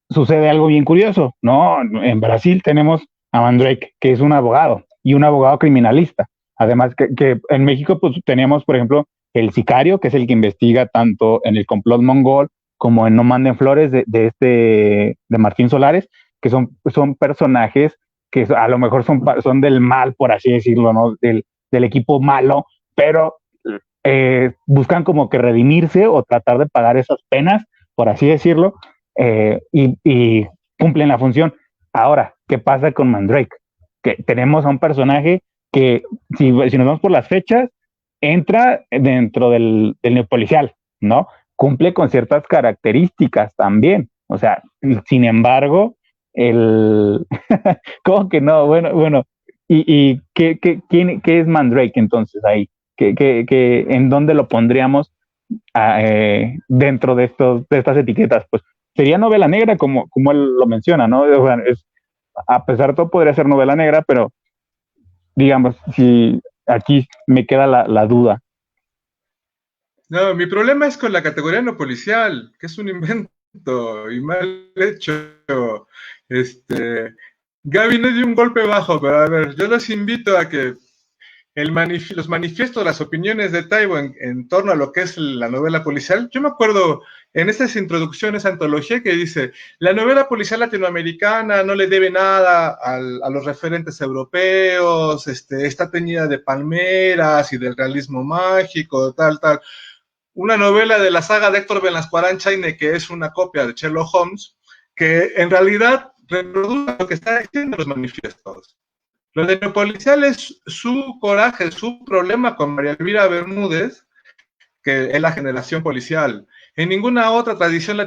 Sucede algo bien curioso, ¿no? En Brasil tenemos a Mandrake, que es un abogado, y un abogado criminalista. Además que en México pues tenemos, por ejemplo, el sicario, que es el que investiga tanto en el complot mongol como en No Manden Flores de Martín Solares, que son personajes que a lo mejor son del mal, por así decirlo, ¿no? Del equipo malo, pero buscan como que redimirse o tratar de pagar esas penas, por así decirlo, y cumplen la función. Ahora, ¿qué pasa con Mandrake? Que tenemos a un personaje que, si nos vamos por las fechas, entra dentro del neopolicial, ¿no? Cumple con ciertas características también. O sea, sin embargo, ¿cómo que no? Bueno, ¿y qué es Mandrake entonces ahí? ¿En dónde lo pondríamos dentro de estas etiquetas? Pues sería novela negra, como él lo menciona, ¿no? O sea, a pesar de todo podría ser novela negra, pero digamos, si aquí me queda la duda. No, mi problema es con la categoría no policial, que es un invento y mal hecho. Gaby no dio un golpe bajo, pero a ver, yo los invito a que los manifiestos, las opiniones de Taibo en torno a lo que es la novela policial. Yo me acuerdo en estas introducciones, antología, que dice, la novela policial latinoamericana no le debe nada a los referentes europeos, está teñida de palmeras y del realismo mágico, tal. Una novela de la saga de Héctor Benascuaranchaine, que es una copia de Sherlock Holmes, que en realidad reproduce lo que están diciendo los manifiestos. Lo de neopolicial es su coraje, su problema con María Elvira Bermúdez, que es la generación policial. En ninguna otra tradición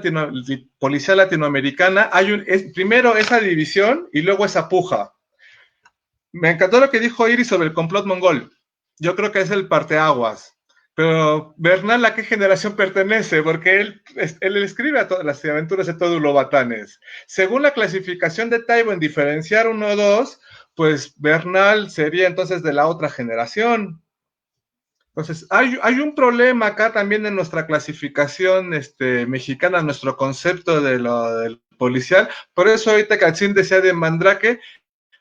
policial latinoamericana hay primero esa división y luego esa puja. Me encantó lo que dijo Iris sobre el complot mongol. Yo creo que es el parteaguas. Pero Bernal, ¿a qué generación pertenece? Porque él escribe a todas las aventuras de Tódulo Batanes. Según la clasificación de Taibo en diferenciar 1 o 2, pues Bernal sería entonces de la otra generación. Entonces, hay un problema acá también en nuestra clasificación mexicana, nuestro concepto del policial. Por eso ahorita Katzin decía de Mandrake,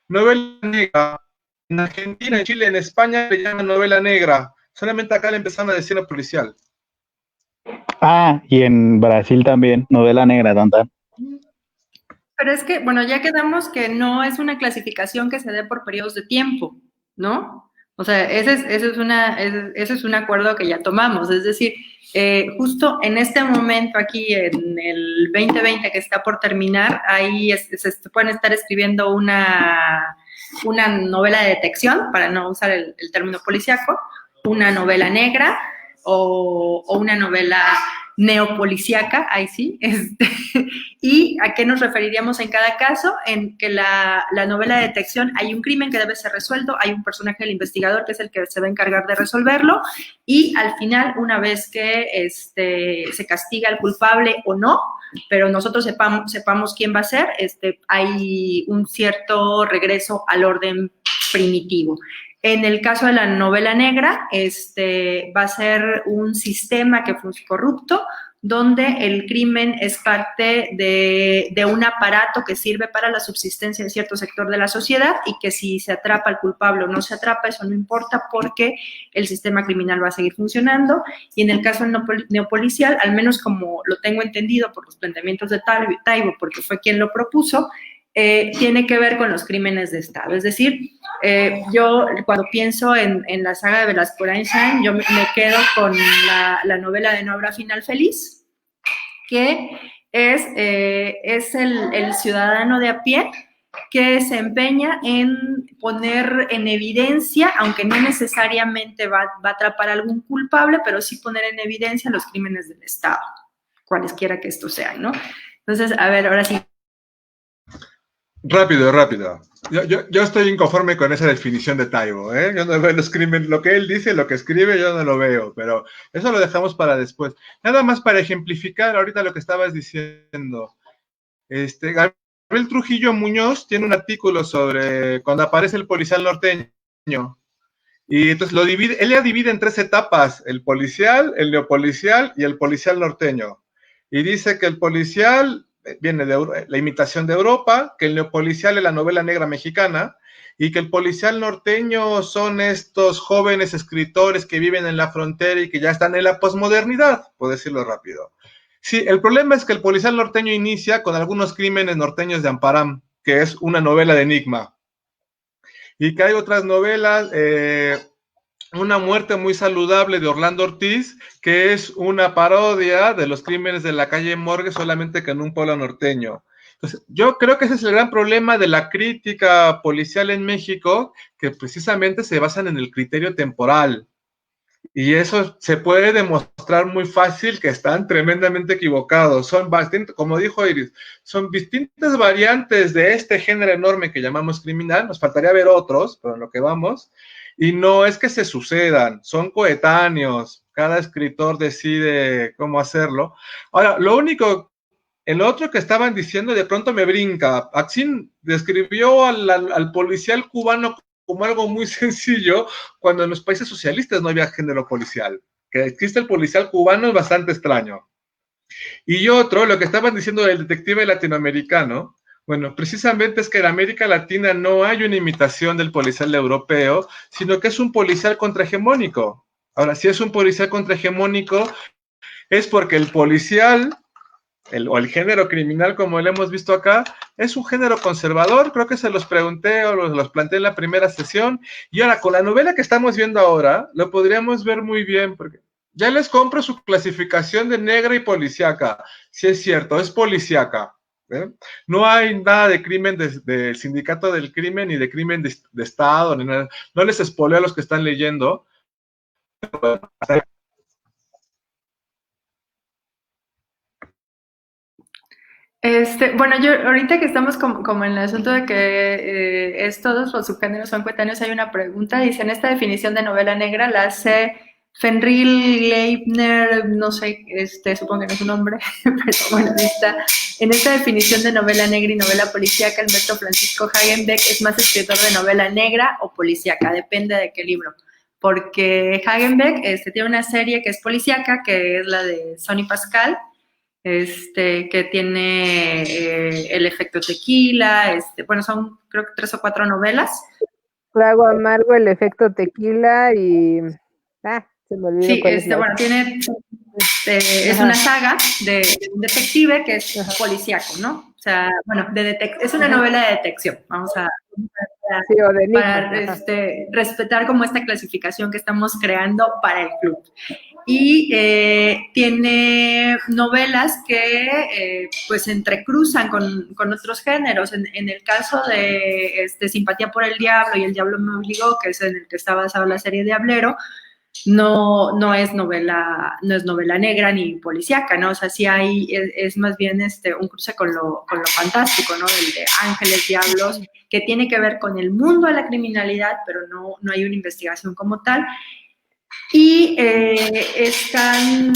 novela negra. En Argentina, en Chile, en España le llaman novela negra. Solamente acá le empezaron a decir lo policial. Y en Brasil también, novela negra, tanta. Pero es que, bueno, ya quedamos que no es una clasificación que se dé por periodos de tiempo, ¿no? O sea, ese es un acuerdo que ya tomamos. Es decir, justo en este momento aquí, en el 2020 que está por terminar, ahí se pueden estar escribiendo una novela de detección, para no usar el término policíaco, una novela negra o una novela neopolicíaca, ahí sí, y a qué nos referiríamos en cada caso, en que la novela de detección hay un crimen que debe ser resuelto, hay un personaje del investigador que es el que se va a encargar de resolverlo, y al final, una vez que se castiga al culpable o no, pero nosotros sepamos quién va a ser, hay un cierto regreso al orden primitivo. En el caso de la novela negra, va a ser un sistema que fue corrupto, donde el crimen es parte de un aparato que sirve para la subsistencia de cierto sector de la sociedad y que si se atrapa al culpable o no se atrapa, eso no importa porque el sistema criminal va a seguir funcionando. Y en el caso neopolicial, al menos como lo tengo entendido por los planteamientos de Taibo, porque fue quien lo propuso, tiene que ver con los crímenes de Estado. Es decir, yo cuando pienso en la saga de Velasco Einstein, yo me quedo con la novela de No habrá final feliz, que es el ciudadano de a pie que se empeña en poner en evidencia, aunque no necesariamente va a atrapar a algún culpable, pero sí poner en evidencia los crímenes del Estado, cualesquiera que estos sean, ¿no? Entonces, a ver, ahora sí. Rápido. Yo estoy inconforme con esa definición de Taibo, ¿eh? Yo no veo los crímenes, lo que él dice, lo que escribe, yo no lo veo, pero eso lo dejamos para después. Nada más para ejemplificar ahorita lo que estabas diciendo. Gabriel Trujillo Muñoz tiene un artículo sobre cuando aparece el policial norteño. Y entonces él la divide en 3 etapas: el policial, el neopolicial y el policial norteño. Y dice que el policial viene de la imitación de Europa, que el neopolicial es la novela negra mexicana, y que el policial norteño son estos jóvenes escritores que viven en la frontera y que ya están en la posmodernidad, por decirlo rápido. Sí, el problema es que el policial norteño inicia con algunos crímenes norteños de Amparam, que es una novela de enigma, y que hay otras novelas, Una muerte muy saludable de Orlando Ortiz, que es una parodia de los crímenes de la calle Morgue, solamente que en un pueblo norteño. Entonces, yo creo que ese es el gran problema de la crítica policial en México, que precisamente se basan en el criterio temporal. Y eso se puede demostrar muy fácil que están tremendamente equivocados. Son bastante, como dijo Iris, son distintas variantes de este género enorme que llamamos criminal. Nos faltaría ver otros, pero en lo que vamos. Y no es que se sucedan, son coetáneos. Cada escritor decide cómo hacerlo. Ahora, el otro que estaban diciendo, de pronto me brinca. Axin describió al policial cubano como algo muy sencillo, cuando en los países socialistas no había género policial. Que existe el policial cubano es bastante extraño. Y otro, lo que estaban diciendo del detective latinoamericano, bueno, precisamente es que en América Latina no hay una imitación del policial europeo, sino que es un policial contrahegemónico. Ahora, si es un policial contrahegemónico, es porque el policial, o el género criminal, como lo hemos visto acá, es un género conservador. Creo que se los pregunté o los planteé en la primera sesión. Y ahora, con la novela que estamos viendo ahora, lo podríamos ver muy bien, porque ya les compro su clasificación de negra y policíaca. Sí es cierto, es policíaca. No hay nada de crimen del sindicato del crimen, ni de crimen de Estado, ni nada. No les spoileo a los que están leyendo. Bueno, yo ahorita que estamos como en el asunto de que todos los subgéneros son coetáneos, hay una pregunta. Dice, en esta definición de novela negra la hace Fenrir Leibner, no sé, supongo que no es su nombre, pero bueno, en esta definición de novela negra y novela policíaca, el maestro Francisco Hagenbeck es más escritor de novela negra o policíaca, depende de qué libro. Porque Hagenbeck tiene una serie que es policíaca, que es la de Sonny Pascal, que tiene El efecto tequila, bueno, son creo que 3 o 4 novelas. Trago amargo, El efecto tequila y... se me olvidó. Sí, bueno, tiene... es una saga de un detective que es policíaco, ¿no? O sea, bueno, es una novela de detección. Vamos a para respetar como esta clasificación que estamos creando para el club. Y tiene novelas que pues se entrecruzan con otros géneros. En el caso de Simpatía por el Diablo y El Diablo me obligó, que es en el que está basada la serie Diablero, no es novela negra ni policíaca, ¿no? O sea, sí es más bien un cruce con lo fantástico, ¿no? El de ángeles, diablos, que tiene que ver con el mundo de la criminalidad, pero no hay una investigación como tal. Y están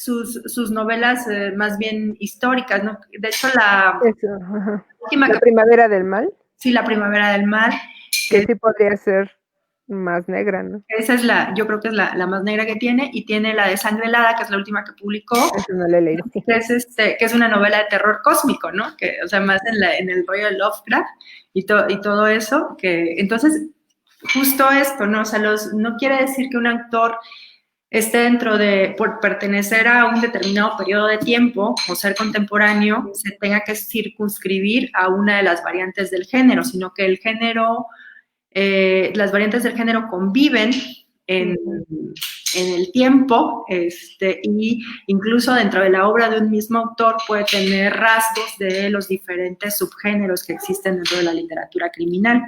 sus novelas más bien históricas, ¿no? De hecho, la última La Primavera del Mal. Sí, La Primavera del Mal. Que sí podría ser más negra, ¿no? Esa es yo creo que es la más negra que tiene, y tiene la de Sangre Helada, que es la última que publicó. Eso no la he leído. Que es una novela de terror cósmico, ¿no? Que, o sea, más en el rollo de Lovecraft y todo eso, que entonces, justo esto, ¿no? O sea, no quiere decir que un autor esté por pertenecer a un determinado periodo de tiempo o ser contemporáneo, se tenga que circunscribir a una de las variantes del género, sino que el género, las variantes del género conviven en el tiempo, y incluso dentro de la obra de un mismo autor puede tener rasgos de los diferentes subgéneros que existen dentro de la literatura criminal.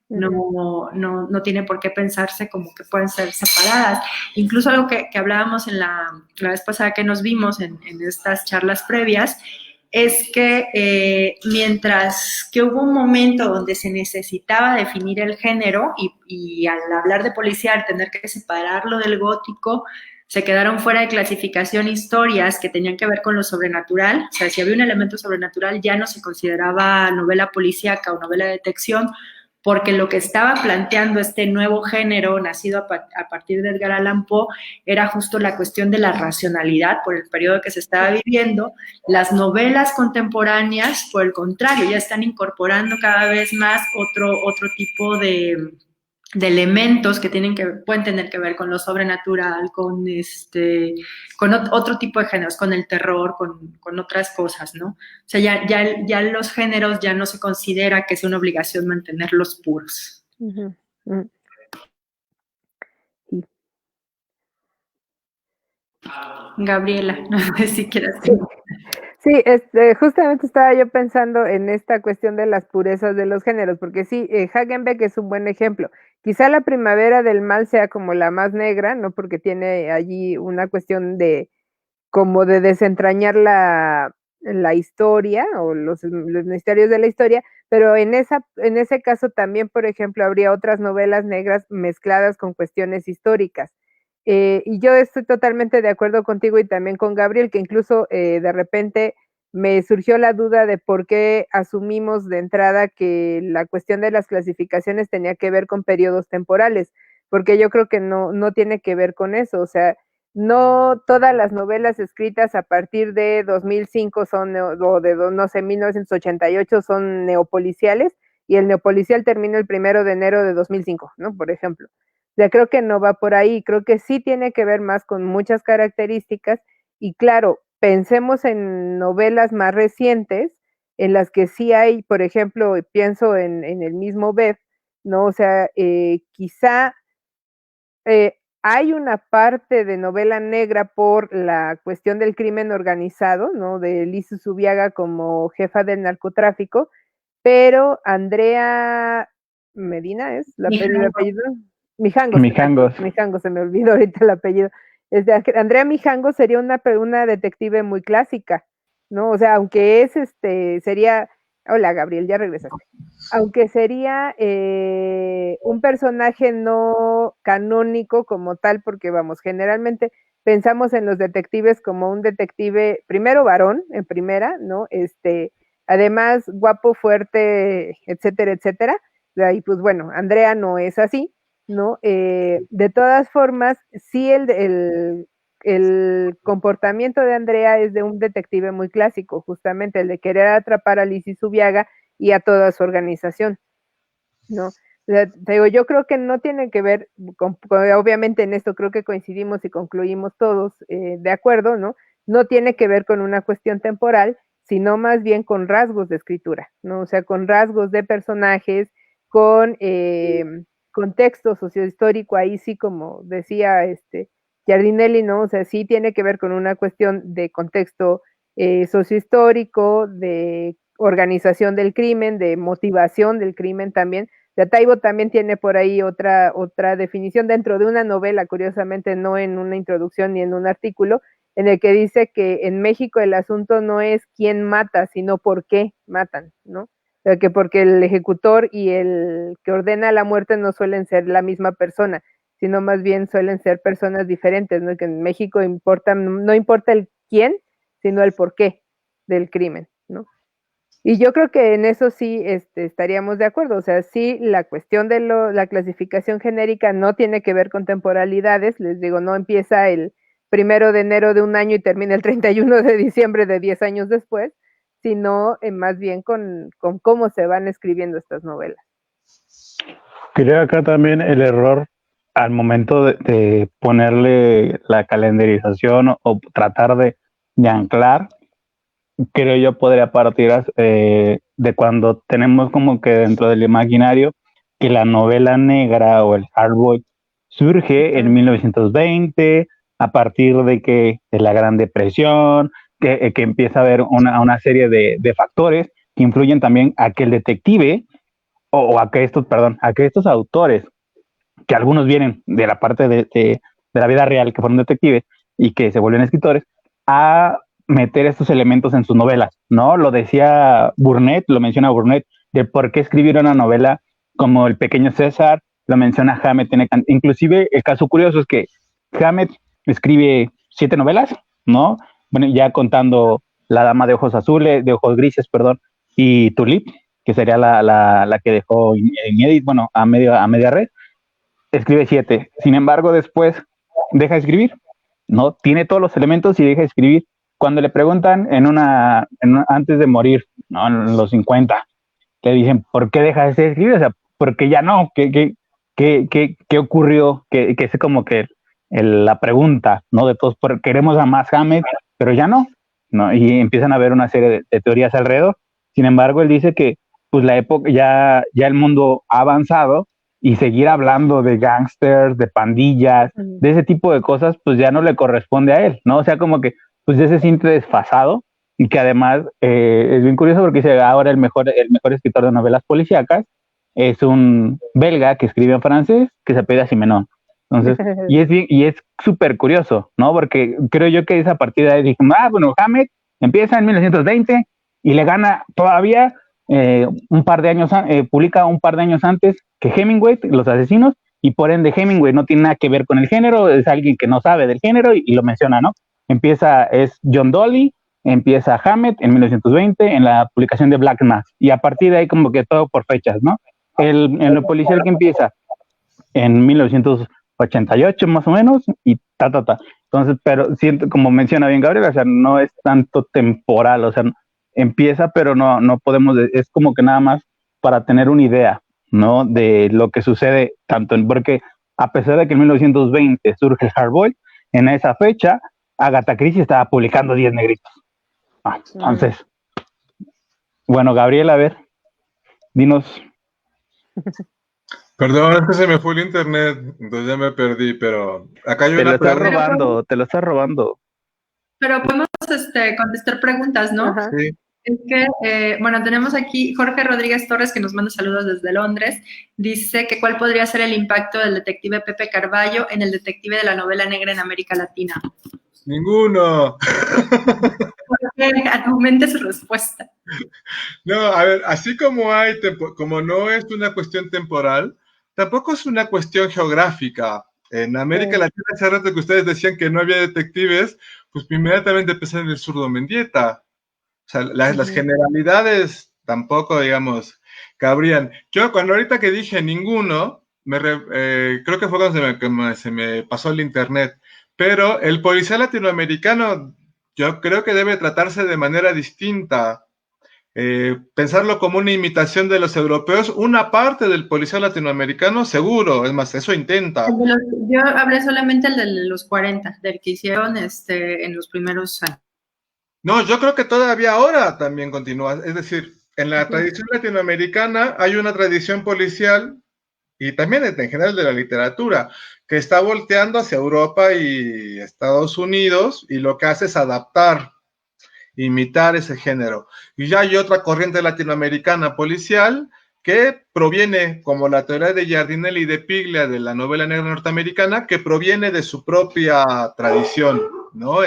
No tiene por qué pensarse como que pueden ser separadas. Incluso algo que hablábamos la vez pasada que nos vimos en estas charlas previas, es que mientras que hubo un momento donde se necesitaba definir el género y al hablar de policial tener que separarlo del gótico, se quedaron fuera de clasificación historias que tenían que ver con lo sobrenatural. O sea, si había un elemento sobrenatural ya no se consideraba novela policíaca o novela de detección, porque lo que estaba planteando este nuevo género nacido a partir de Edgar Allan Poe era justo la cuestión de la racionalidad por el periodo que se estaba viviendo. Las novelas contemporáneas, por el contrario, ya están incorporando cada vez más otro tipo de elementos que pueden tener que ver con lo sobrenatural, con otro tipo de géneros, con el terror, con otras cosas, ¿no? O sea, ya los géneros ya no se considera que es una obligación mantenerlos puros. Sí. Gabriela, no sé si quieres. Sí, justamente estaba yo pensando en esta cuestión de las purezas de los géneros, porque sí, Hagenbeck es un buen ejemplo. Quizá La Primavera del Mal sea como la más negra, ¿no? Porque tiene allí una cuestión como de desentrañar la historia o los misterios de la historia, pero en ese caso también, por ejemplo, habría otras novelas negras mezcladas con cuestiones históricas. Y yo estoy totalmente de acuerdo contigo y también con Gabriel, que incluso de repente me surgió la duda de por qué asumimos de entrada que la cuestión de las clasificaciones tenía que ver con periodos temporales, porque yo creo que no tiene que ver con eso. O sea, no todas las novelas escritas a partir de 2005 son, o de, no sé, 1988 son neopoliciales, y el neopolicial termina el 1 de enero de 2005, ¿no? Por ejemplo. Ya creo que no va por ahí, creo que sí tiene que ver más con muchas características, y claro, pensemos en novelas más recientes, en las que sí hay, por ejemplo, pienso en el mismo Bev, ¿no? O sea, quizá hay una parte de novela negra por la cuestión del crimen organizado, ¿no? De Liz Zubiaga como jefa del narcotráfico, pero Andrea Medina es el apellido. Mijangos, se me olvidó ahorita el apellido. Andrea Mijangos sería una detective muy clásica, ¿no? O sea, aunque sería, hola Gabriel, ya regresaste. Aunque sería un personaje no canónico como tal, porque vamos, generalmente pensamos en los detectives como un detective, primero varón, en primera, ¿no? Además, guapo, fuerte, etcétera, etcétera. Y pues bueno, Andrea no es así, ¿no? De todas formas, sí el comportamiento de Andrea es de un detective muy clásico, justamente el de querer atrapar a Liz Zubiaga y a toda su organización, ¿no? O sea, te digo, yo creo que no tiene que ver, obviamente en esto creo que coincidimos y concluimos todos de acuerdo, ¿no? No tiene que ver con una cuestión temporal, sino más bien con rasgos de escritura, ¿no? O sea, con rasgos de personajes, con contexto sociohistórico, ahí sí, como decía Giardinelli, ¿no? O sea, sí tiene que ver con una cuestión de contexto sociohistórico, de organización del crimen, de motivación del crimen también. De Taibo también tiene por ahí otra definición dentro de una novela, curiosamente no en una introducción ni en un artículo, en el que dice que en México el asunto no es quién mata, sino por qué matan, ¿no? O sea, que porque el ejecutor y el que ordena la muerte no suelen ser la misma persona, sino más bien suelen ser personas diferentes, ¿no? Que en México no importa el quién, sino el porqué del crimen, ¿no? Y yo creo que en eso sí estaríamos de acuerdo. O sea, sí, la cuestión de la clasificación genérica no tiene que ver con temporalidades. Les digo, no empieza el 1 de enero de un año y termina el 31 de diciembre de 10 años después, sino más bien con cómo se van escribiendo estas novelas. Creo acá también el error al momento de ponerle la calendarización o tratar de anclar, creo yo podría partir de cuando tenemos como que dentro del imaginario que la novela negra o el hardboiled surge en 1920 a partir de la Gran Depresión, que empieza a haber una serie de factores que influyen también a que el detective o a que estos autores, que algunos vienen de la parte de la vida real, que fueron detectives y que se vuelven escritores, a meter estos elementos en sus novelas, ¿no? Lo decía Burnett, lo menciona Burnett, de por qué escribir una novela como El Pequeño César, lo menciona Hammett, inclusive el caso curioso es que Hammett escribe 7 novelas, ¿no? Bueno, ya contando La Dama de Ojos Azules, de Ojos Grises, perdón, y Tulip, que sería la que dejó inédit, bueno, a media red, escribe 7. Sin embargo, después deja de escribir, ¿no? Tiene todos los elementos y deja de escribir. Cuando le preguntan antes de morir, ¿no? En los 50, le dicen, ¿por qué deja de escribir? O sea, porque ya no, ¿qué ocurrió? Que es como que la pregunta, ¿no? De todos, queremos a más Hammett, pero ya no, ¿no? Y empiezan a haber una serie de teorías alrededor. Sin embargo, él dice que pues la época, ya el mundo ha avanzado y seguir hablando de gángsters, de pandillas, de ese tipo de cosas, pues ya no le corresponde a él, ¿no? O sea, como que pues ya se siente desfasado y que además es bien curioso porque dice ahora el mejor escritor de novelas policíacas es un belga que escribe en francés que se apellida Simenon. Entonces, y es súper curioso, ¿no? Porque creo yo que esa partida dije, bueno, Hammett empieza en 1920 y le gana todavía un par de años, publica un par de años antes que Hemingway, Los Asesinos, y por ende Hemingway no tiene nada que ver con el género, es alguien que no sabe del género y lo menciona, ¿no? Es John Dolly, empieza Hammett en 1920 en la publicación de Black Mass, y a partir de ahí como que todo por fechas, ¿no? En lo policial que empieza en 1988 más o menos, y Entonces, pero siento, como menciona bien Gabriel, o sea, no es tanto temporal, o sea, empieza, pero no podemos, es como que nada más para tener una idea, ¿no? De lo que sucede porque a pesar de que en 1920 surge el hardboiled, en esa fecha Agatha Christie estaba publicando 10 negritos. Entonces, bueno, Gabriel, a ver, dinos. Perdón, es que se me fue el internet, entonces ya me perdí, pero acá hay una pregunta. Te lo estás robando. Pero podemos contestar preguntas, ¿no? Ajá. Sí. Es que, bueno, tenemos aquí Jorge Rodríguez Torres, que nos manda saludos desde Londres. Dice que cuál podría ser el impacto del detective Pepe Carballo en el detective de la novela negra en América Latina. Ninguno. Argumente su respuesta. No, a ver, así como como no es una cuestión temporal, tampoco es una cuestión geográfica. En América Latina, hace rato que ustedes decían que no había detectives, pues inmediatamente pensaron en el zurdo Mendieta. O sea, las generalidades tampoco, digamos, cabrían. Yo cuando ahorita que dije ninguno, creo que fue cuando se me pasó el internet, pero el policía latinoamericano yo creo que debe tratarse de manera distinta. Pensarlo como una imitación de los europeos, una parte del policía latinoamericano seguro, es más, eso intenta. Yo hablé solamente el de los 40, del que hicieron en los primeros años. No, yo creo que todavía ahora también continúa. Es decir, en la tradición latinoamericana hay una tradición policial y también en general de la literatura que está volteando hacia Europa y Estados Unidos y lo que hace es adaptar, imitar ese género. Y ya hay otra corriente latinoamericana policial que proviene, como la teoría de Giardinelli y de Piglia de la novela negra norteamericana, que proviene de su propia tradición, ¿no?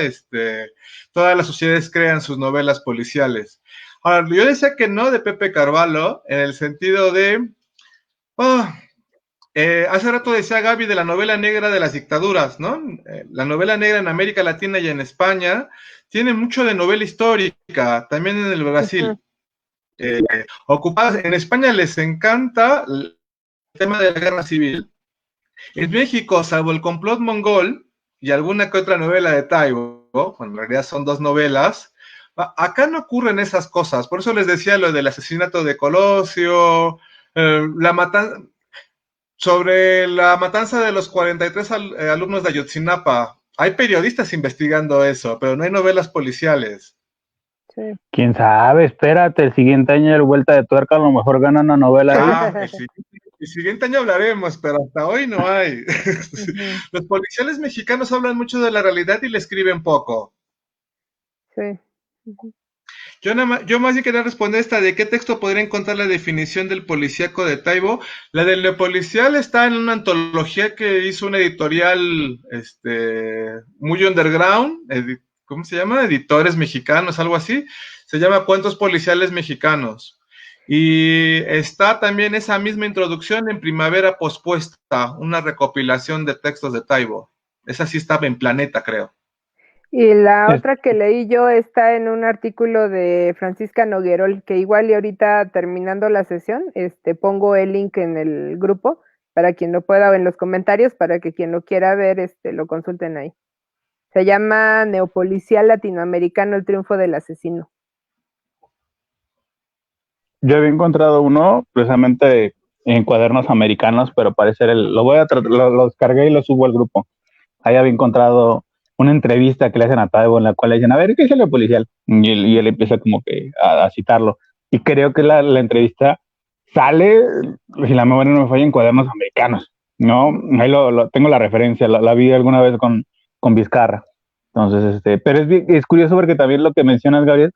Todas las sociedades crean sus novelas policiales. Ahora, yo decía que no de Pepe Carvalho, en el sentido de, Hace rato decía Gaby de la novela negra de las dictaduras, ¿no? La novela negra en América Latina y en España tiene mucho de novela histórica, también en el Brasil. Ocupadas, en España les encanta el tema de la guerra civil. En México, salvo el complot mongol y alguna que otra novela de Taibo, bueno, en realidad son 2 novelas, acá no ocurren esas cosas. Por eso les decía lo del asesinato de Colosio, sobre la matanza de los 43 alumnos de Ayotzinapa. Hay periodistas investigando eso, pero no hay novelas policiales. Sí. ¿Quién sabe? Espérate, el siguiente año el Vuelta de Tuerca a lo mejor gana una novela ahí. El siguiente año hablaremos, pero hasta hoy no hay. Los policiales mexicanos hablan mucho de la realidad y le escriben poco. Sí. Yo más bien quería responder esta de qué texto podría encontrar la definición del policíaco de Taibo. La del neopolicial está en una antología que hizo una editorial muy underground, ¿cómo se llama? Editores mexicanos, algo así. Se llama Cuentos Policiales Mexicanos. Y está también esa misma introducción en Primavera Pospuesta, una recopilación de textos de Taibo. Esa sí estaba en Planeta, creo. Y la otra que leí yo está en un artículo de Francisca Noguerol, que igual y ahorita terminando la sesión, pongo el link en el grupo para quien lo pueda ver en los comentarios, para que quien lo quiera ver, lo consulten ahí. Se llama Neopolicial Latinoamericano, el triunfo del asesino. Yo había encontrado uno precisamente en Cuadernos Americanos, pero parece lo descargué y lo subo al grupo. Ahí había encontrado una entrevista que le hacen a Taibo en la cual le dicen, a ver, ¿qué es el policial? Y él empieza como que a citarlo. Y creo que la entrevista sale, si la memoria no me falla, en Cuadernos Americanos, ¿no? Ahí tengo la referencia, la vi alguna vez con Vizcarra. Entonces, pero es curioso porque también lo que mencionas, Gabriel,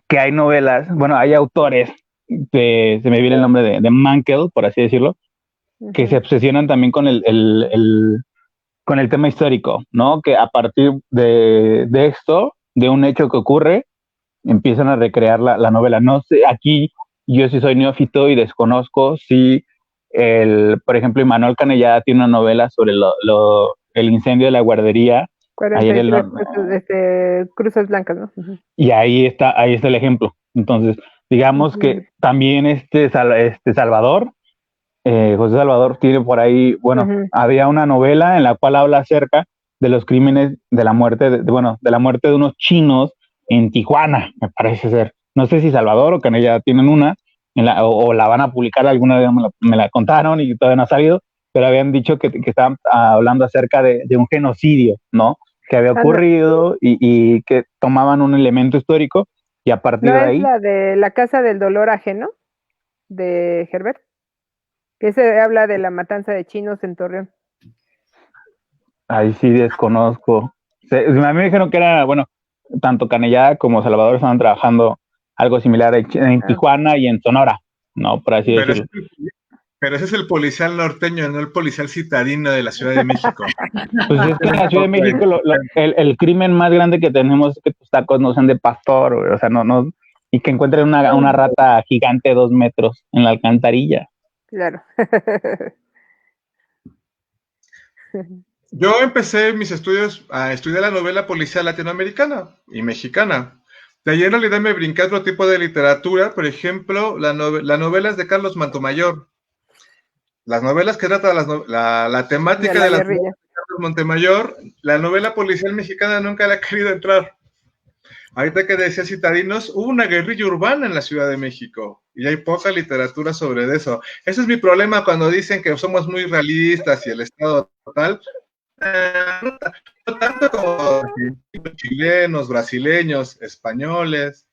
que hay novelas, bueno, hay autores, se me viene el nombre de Mankell, por así decirlo, que se obsesionan también con con el tema histórico, ¿no? Que a partir de esto, de un hecho que ocurre, empiezan a recrear la novela. No sé, aquí yo sí soy neófito y desconozco si, por ejemplo, Immanuel Canellada tiene una novela sobre el incendio de la guardería. 43 cruces blancas, ¿no? Y ahí está el ejemplo. Entonces, digamos que también Salvador, José Salvador tiene por ahí, bueno, había una novela en la cual habla acerca de los crímenes de la muerte, de la muerte de unos chinos en Tijuana, me parece ser. No sé si Salvador o Canella tienen una, o la van a publicar, alguna vez me la contaron y todavía no ha salido, pero habían dicho que estaban hablando acerca de un genocidio, ¿no? Que había ocurrido y que tomaban un elemento histórico y a partir de ahí... ¿No es la de La Casa del Dolor Ajeno, de Herbert? Que se habla de la matanza de chinos en Torreón. Ahí sí desconozco. A mí me dijeron que era, bueno, tanto Canellada como Salvador estaban trabajando algo similar en Tijuana y en Sonora, ¿no? Por así decirlo. Pero ese es el policial norteño, no el policial citadino de la Ciudad de México. Pues es que en la Ciudad de México el crimen más grande que tenemos es que tus tacos no sean de pastor, o sea, no, y que encuentren una rata gigante de 2 metros en la alcantarilla. Claro. Yo empecé mis estudios a estudiar la novela policial latinoamericana y mexicana. De ahí en realidad me brinqué a otro tipo de literatura, por ejemplo, las novelas de Carlos Montemayor. Las novelas que trata la temática de las novelas de Carlos Montemayor, la novela policial mexicana nunca le ha querido entrar. Ahorita que decía citadinos, hubo una guerrilla urbana en la Ciudad de México y hay poca literatura sobre eso. Ese es mi problema cuando dicen que somos muy realistas y el Estado total. No tanto como chilenos, brasileños, españoles.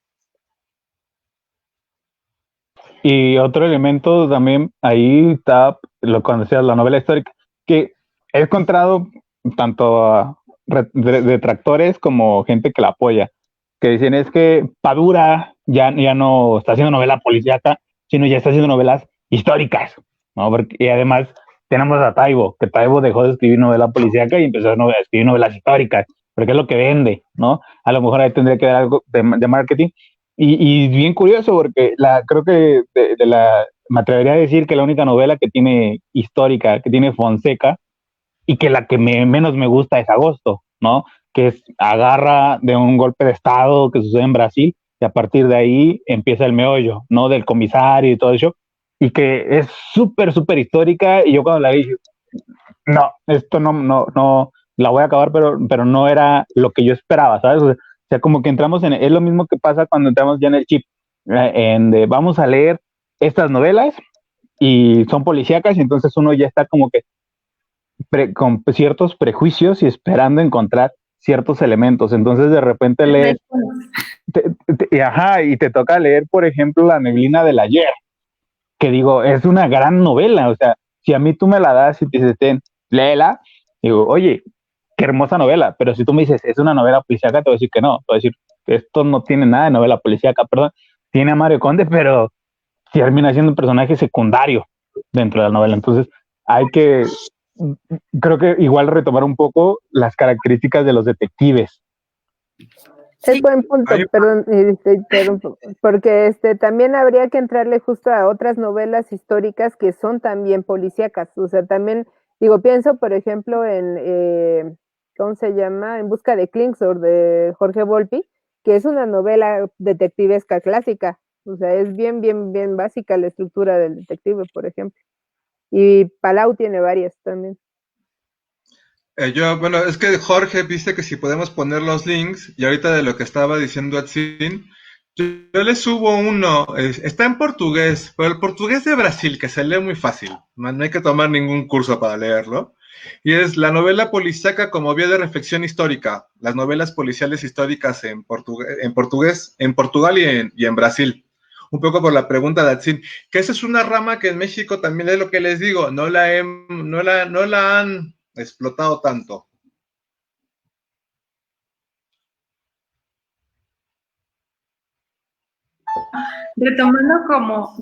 Y otro elemento también, ahí está, cuando decías la novela histórica, que he encontrado tanto detractores como gente que la apoya, que dicen es que Padura ya no está haciendo novela policíaca, sino ya está haciendo novelas históricas, ¿no? Y además tenemos a Taibo, que Taibo dejó de escribir novela policíaca y empezó a escribir novelas históricas, porque es lo que vende, ¿no? A lo mejor ahí tendría que dar algo de marketing. Y bien curioso, porque creo que de la me atrevería a decir que la única novela que tiene histórica, que tiene Fonseca, y que la que menos me gusta es Agosto, ¿no? Que es, agarra de un golpe de Estado que sucede en Brasil, y a partir de ahí empieza el meollo, ¿no? Del comisario y todo eso, y que es súper, súper histórica, y yo cuando la vi dije, no, esto no, la voy a acabar, pero no era lo que yo esperaba, ¿sabes? O sea, como que entramos es lo mismo que pasa cuando entramos ya en el chip, vamos a leer estas novelas y son policíacas, y entonces uno ya está como que con ciertos prejuicios y esperando encontrar ciertos elementos. Entonces de repente lees, y te toca leer, por ejemplo, La neblina del ayer, que digo, es una gran novela. O sea, si a mí tú me la das y te dices, léela, digo, oye, qué hermosa novela. Pero si tú me dices, es una novela policíaca, te voy a decir que no. Te voy a decir, esto no tiene nada de novela policíaca, perdón. Tiene a Mario Conde, pero termina siendo un personaje secundario dentro de la novela. Entonces, creo que igual retomar un poco las características de los detectives. Es buen punto, perdón, te interrumpo, porque también habría que entrarle justo a otras novelas históricas que son también policíacas. O sea, también, digo, pienso, por ejemplo, en, ¿cómo se llama? En busca de Klingsor, de Jorge Volpi, que es una novela detectivesca clásica. O sea, es bien, bien, bien básica la estructura del detective, por ejemplo. Y Palau tiene varias también. Bueno, es que Jorge, viste que si podemos poner los links, y ahorita de lo que estaba diciendo Atsin, yo le subo uno, está en portugués, pero el portugués de Brasil, que se lee muy fácil, no hay que tomar ningún curso para leerlo, y es la novela policíaca como vía de reflexión histórica, las novelas policiales históricas en portugués, en Portugal y en Brasil. Un poco por la pregunta de Atsin, que esa es una rama que en México también es lo que les digo, no la han explotado tanto. Retomando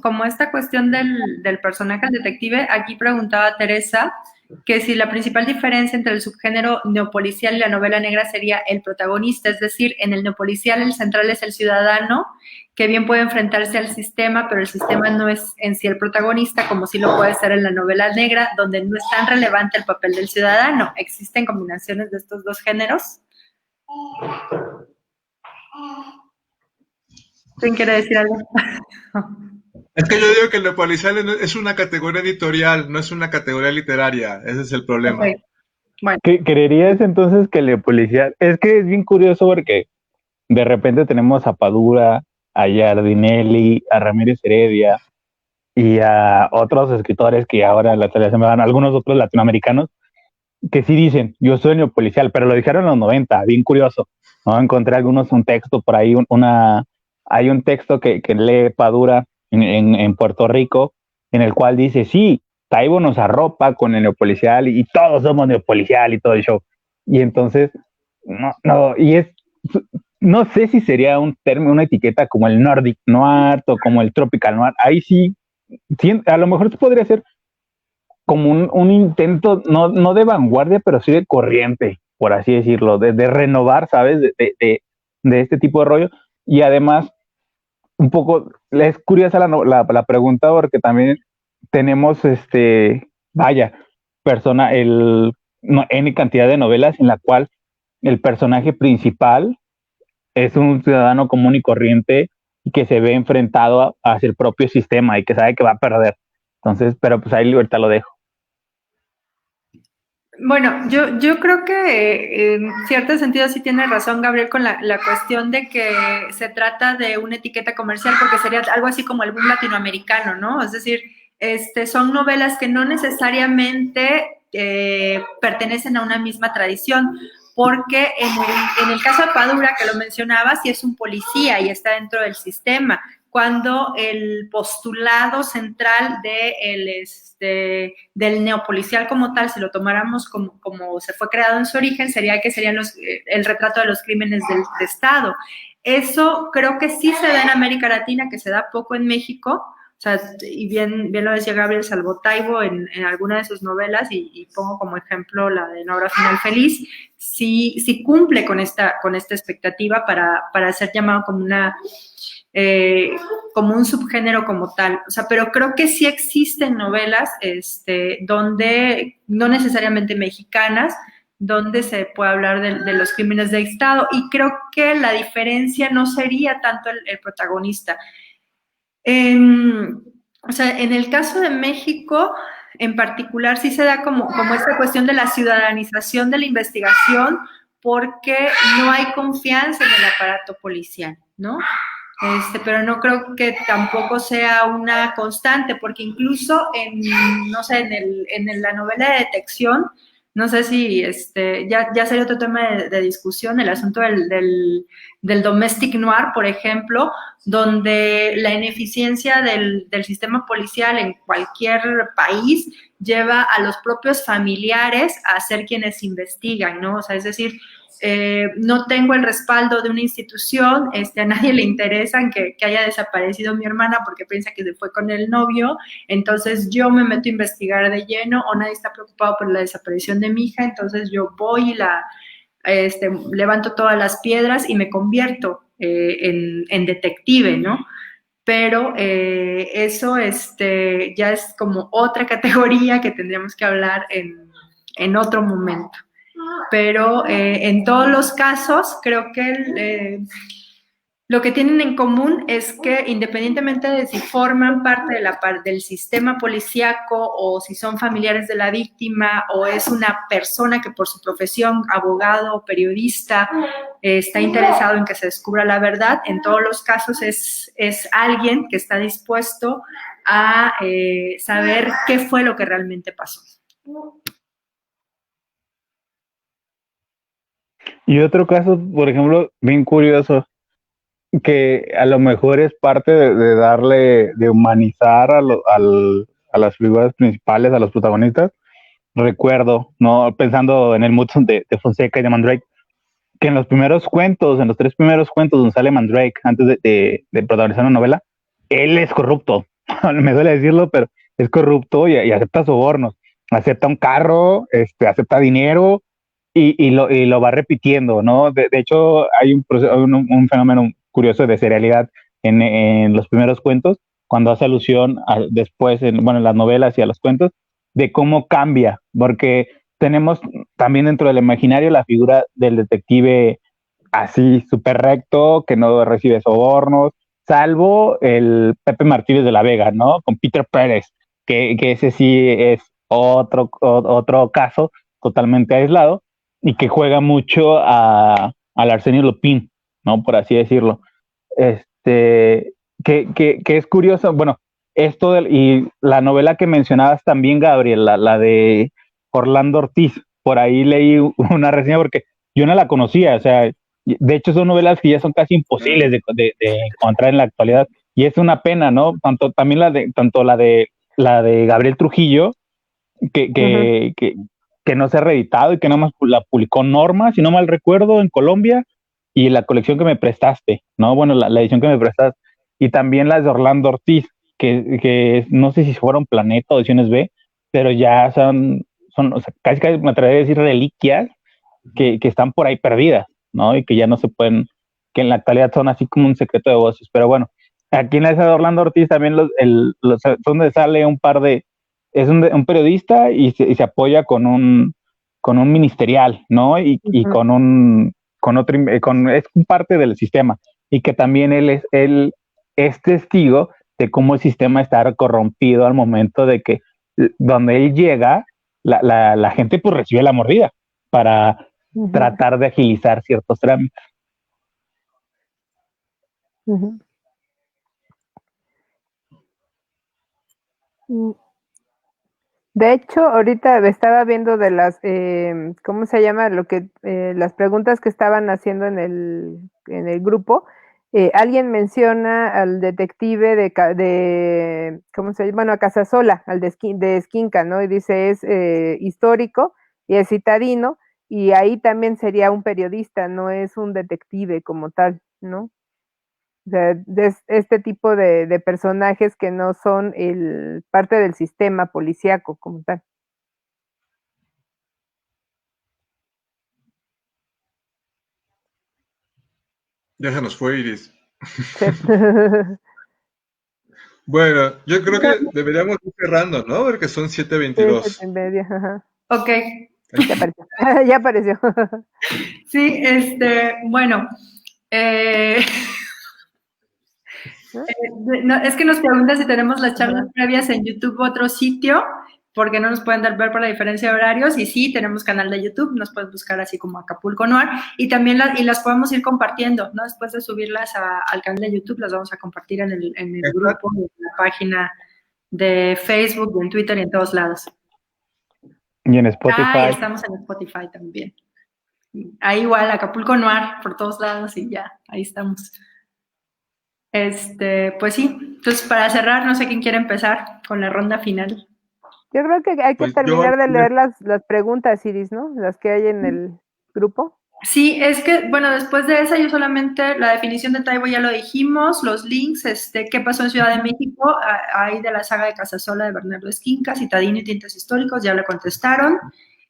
como esta cuestión del personaje detective, aquí preguntaba Teresa que si la principal diferencia entre el subgénero neopolicial y la novela negra sería el protagonista, es decir, en el neopolicial el central es el ciudadano, que bien puede enfrentarse al sistema, pero el sistema no es en sí el protagonista, como sí lo puede ser en la novela negra, donde no es tan relevante el papel del ciudadano. ¿Existen combinaciones de estos dos géneros? ¿Quién quiere decir algo? Es que yo digo que lo policial es una categoría editorial, no es una categoría literaria. Ese es el problema. Okay. Bueno. ¿Creerías entonces que lo policial? Es que es bien curioso porque de repente tenemos a Padura, a Giardinelli, a Ramírez Heredia y a otros escritores que ahora se me van, algunos otros latinoamericanos, que sí dicen, yo soy neopolicial, pero lo dijeron en los 90, bien curioso, ¿no? Encontré un texto por ahí, hay un texto que lee Padura en Puerto Rico, en el cual dice, sí, Taibo nos arropa con el neopolicial y todos somos neopolicial y todo el show. Y entonces, no sé si sería un término, una etiqueta como el Nordic Noir o como el Tropical Noir. Ahí sí, a lo mejor podría ser como un intento, no de vanguardia, pero sí de corriente, por así decirlo, de renovar, ¿sabes? De este tipo de rollo. Y además, un poco, es curiosa la pregunta porque también tenemos, N cantidad de novelas en la cual el personaje principal es un ciudadano común y corriente y que se ve enfrentado hacia el propio sistema y que sabe que va a perder. Entonces, pero pues ahí ahorita lo dejo. Bueno, yo creo que en cierto sentido sí tiene razón Gabriel con la cuestión de que se trata de una etiqueta comercial porque sería algo así como el boom latinoamericano, ¿no? Es decir, son novelas que no necesariamente pertenecen a una misma tradición, porque en el caso de Padura, que lo mencionaba, sí es un policía y está dentro del sistema, cuando el postulado central del neopolicial como tal, si lo tomáramos como se fue creado en su origen, serían el retrato de los crímenes de Estado. Eso creo que sí se da en América Latina, que se da poco en México, o sea, y bien lo decía Gabriel, salvo Taibo en alguna de sus novelas, y pongo como ejemplo la de No habrá final feliz, sí cumple con esta expectativa para ser llamado como una como un subgénero como tal. O sea, pero creo que sí existen novelas donde, no necesariamente mexicanas, donde se puede hablar de los crímenes de Estado, y creo que la diferencia no sería tanto el protagonista. O sea, en el caso de México, en particular, sí se da como esta cuestión de la ciudadanización de la investigación, porque no hay confianza en el aparato policial, ¿no? Pero no creo que tampoco sea una constante, porque incluso no sé, en la novela de detección, no sé si ya sería otro tema de discusión, el asunto del domestic noir, por ejemplo, donde la ineficiencia del sistema policial en cualquier país lleva a los propios familiares a ser quienes investigan, ¿no? O sea, es decir, no tengo el respaldo de una institución, a nadie le interesa que haya desaparecido mi hermana porque piensa que se fue con el novio, entonces yo me meto a investigar de lleno, o nadie está preocupado por la desaparición de mi hija, entonces yo voy y levanto todas las piedras y me convierto en detective, ¿no? Pero eso ya es como otra categoría que tendríamos que hablar en otro momento. Pero en todos los casos creo que lo que tienen en común es que, independientemente de si forman parte del sistema policíaco o si son familiares de la víctima o es una persona que por su profesión, abogado o periodista, está interesado en que se descubra la verdad, en todos los casos es alguien que está dispuesto a saber qué fue lo que realmente pasó. Y otro caso, por ejemplo, bien curioso, que a lo mejor es parte de darle, de humanizar a las figuras principales, a los protagonistas. Recuerdo, ¿no? Pensando en el mood de Fonseca y de Mandrake, que en los primeros cuentos, en los 3 primeros cuentos donde sale Mandrake, antes de protagonizar una novela, él es corrupto. Me duele decirlo, pero es corrupto y acepta sobornos. Acepta un carro, acepta dinero y lo va repitiendo, ¿no? De hecho, hay un fenómeno curioso de serialidad en los primeros cuentos, cuando hace alusión después, en las novelas y a los cuentos, de cómo cambia, porque tenemos también dentro del imaginario la figura del detective así súper recto, que no recibe sobornos, salvo el Pepe Martínez de la Vega, ¿no? Con Peter Pérez, que ese sí es otro caso totalmente aislado y que juega mucho al Arsenio Lupin, ¿no? Por así decirlo. Que es curioso, bueno, y la novela que mencionabas también, Gabriel, la de Orlando Ortiz, por ahí leí una reseña porque yo no la conocía, o sea, de hecho son novelas que ya son casi imposibles de encontrar en la actualidad, y es una pena, ¿no? También la de Gabriel Trujillo, que, que, que, que no se ha reeditado y que nada más la publicó Norma, si no mal recuerdo, en Colombia, y la colección que me prestaste, ¿no? Bueno, la edición que me prestaste, y también las de Orlando Ortiz, que no sé si fueron Planeta o Ediciones B, pero ya o sea, casi me atrevería a decir reliquias que están por ahí perdidas, ¿no? Y que ya no se pueden, que en la actualidad son así como un secreto de voces, pero bueno, aquí en la de Orlando Ortiz también donde sale un par de, es un periodista y se apoya con un ministerial, ¿no? Y con otro, es parte del sistema, y que también él es testigo de cómo el sistema está corrompido al momento de que donde él llega, la gente pues recibe la mordida para tratar de agilizar ciertos trámites. De hecho, ahorita estaba viendo de las, ¿cómo se llama? Las preguntas que estaban haciendo en el grupo. Alguien menciona al detective ¿cómo se llama? Bueno, a Casasola, al de Esquinca, ¿no? Y dice es histórico y es citadino, y ahí también sería un periodista, no es un detective como tal, ¿no? O sea, este tipo de personajes que no son parte del sistema policíaco como tal. Ya se nos fue, Iris. Sí. Bueno, yo creo que deberíamos ir cerrando, ¿no? Porque son Sí, 7:22. 7:30, ajá. Ok, Ya apareció. Ya apareció. sí, bueno, eh, no, es que nos pregunta si tenemos las charlas Ajá. previas en YouTube u otro sitio, porque no nos pueden ver por la diferencia de horarios, y sí, tenemos canal de YouTube, nos puedes buscar así como Acapulco Noir, y también las podemos ir compartiendo, ¿no? Después de subirlas al canal de YouTube, las vamos a compartir en el grupo, en la página de Facebook, en Twitter y en todos lados. Y en Spotify. Estamos en Spotify también. Ahí igual, Acapulco Noir, por todos lados, y ya, ahí estamos. Pues sí, entonces para cerrar, no sé quién quiere empezar con la ronda final. Yo creo que hay que Pues terminar de leer las preguntas, Iris, ¿no? Las que hay en el grupo. Sí, es que, bueno, después de esa yo solamente, la definición de Taibo ya lo dijimos, los links, qué pasó en Ciudad de México, ahí de la saga de Casasola de Bernardo Esquinca, Citadino y Tintes Históricos, ya le contestaron.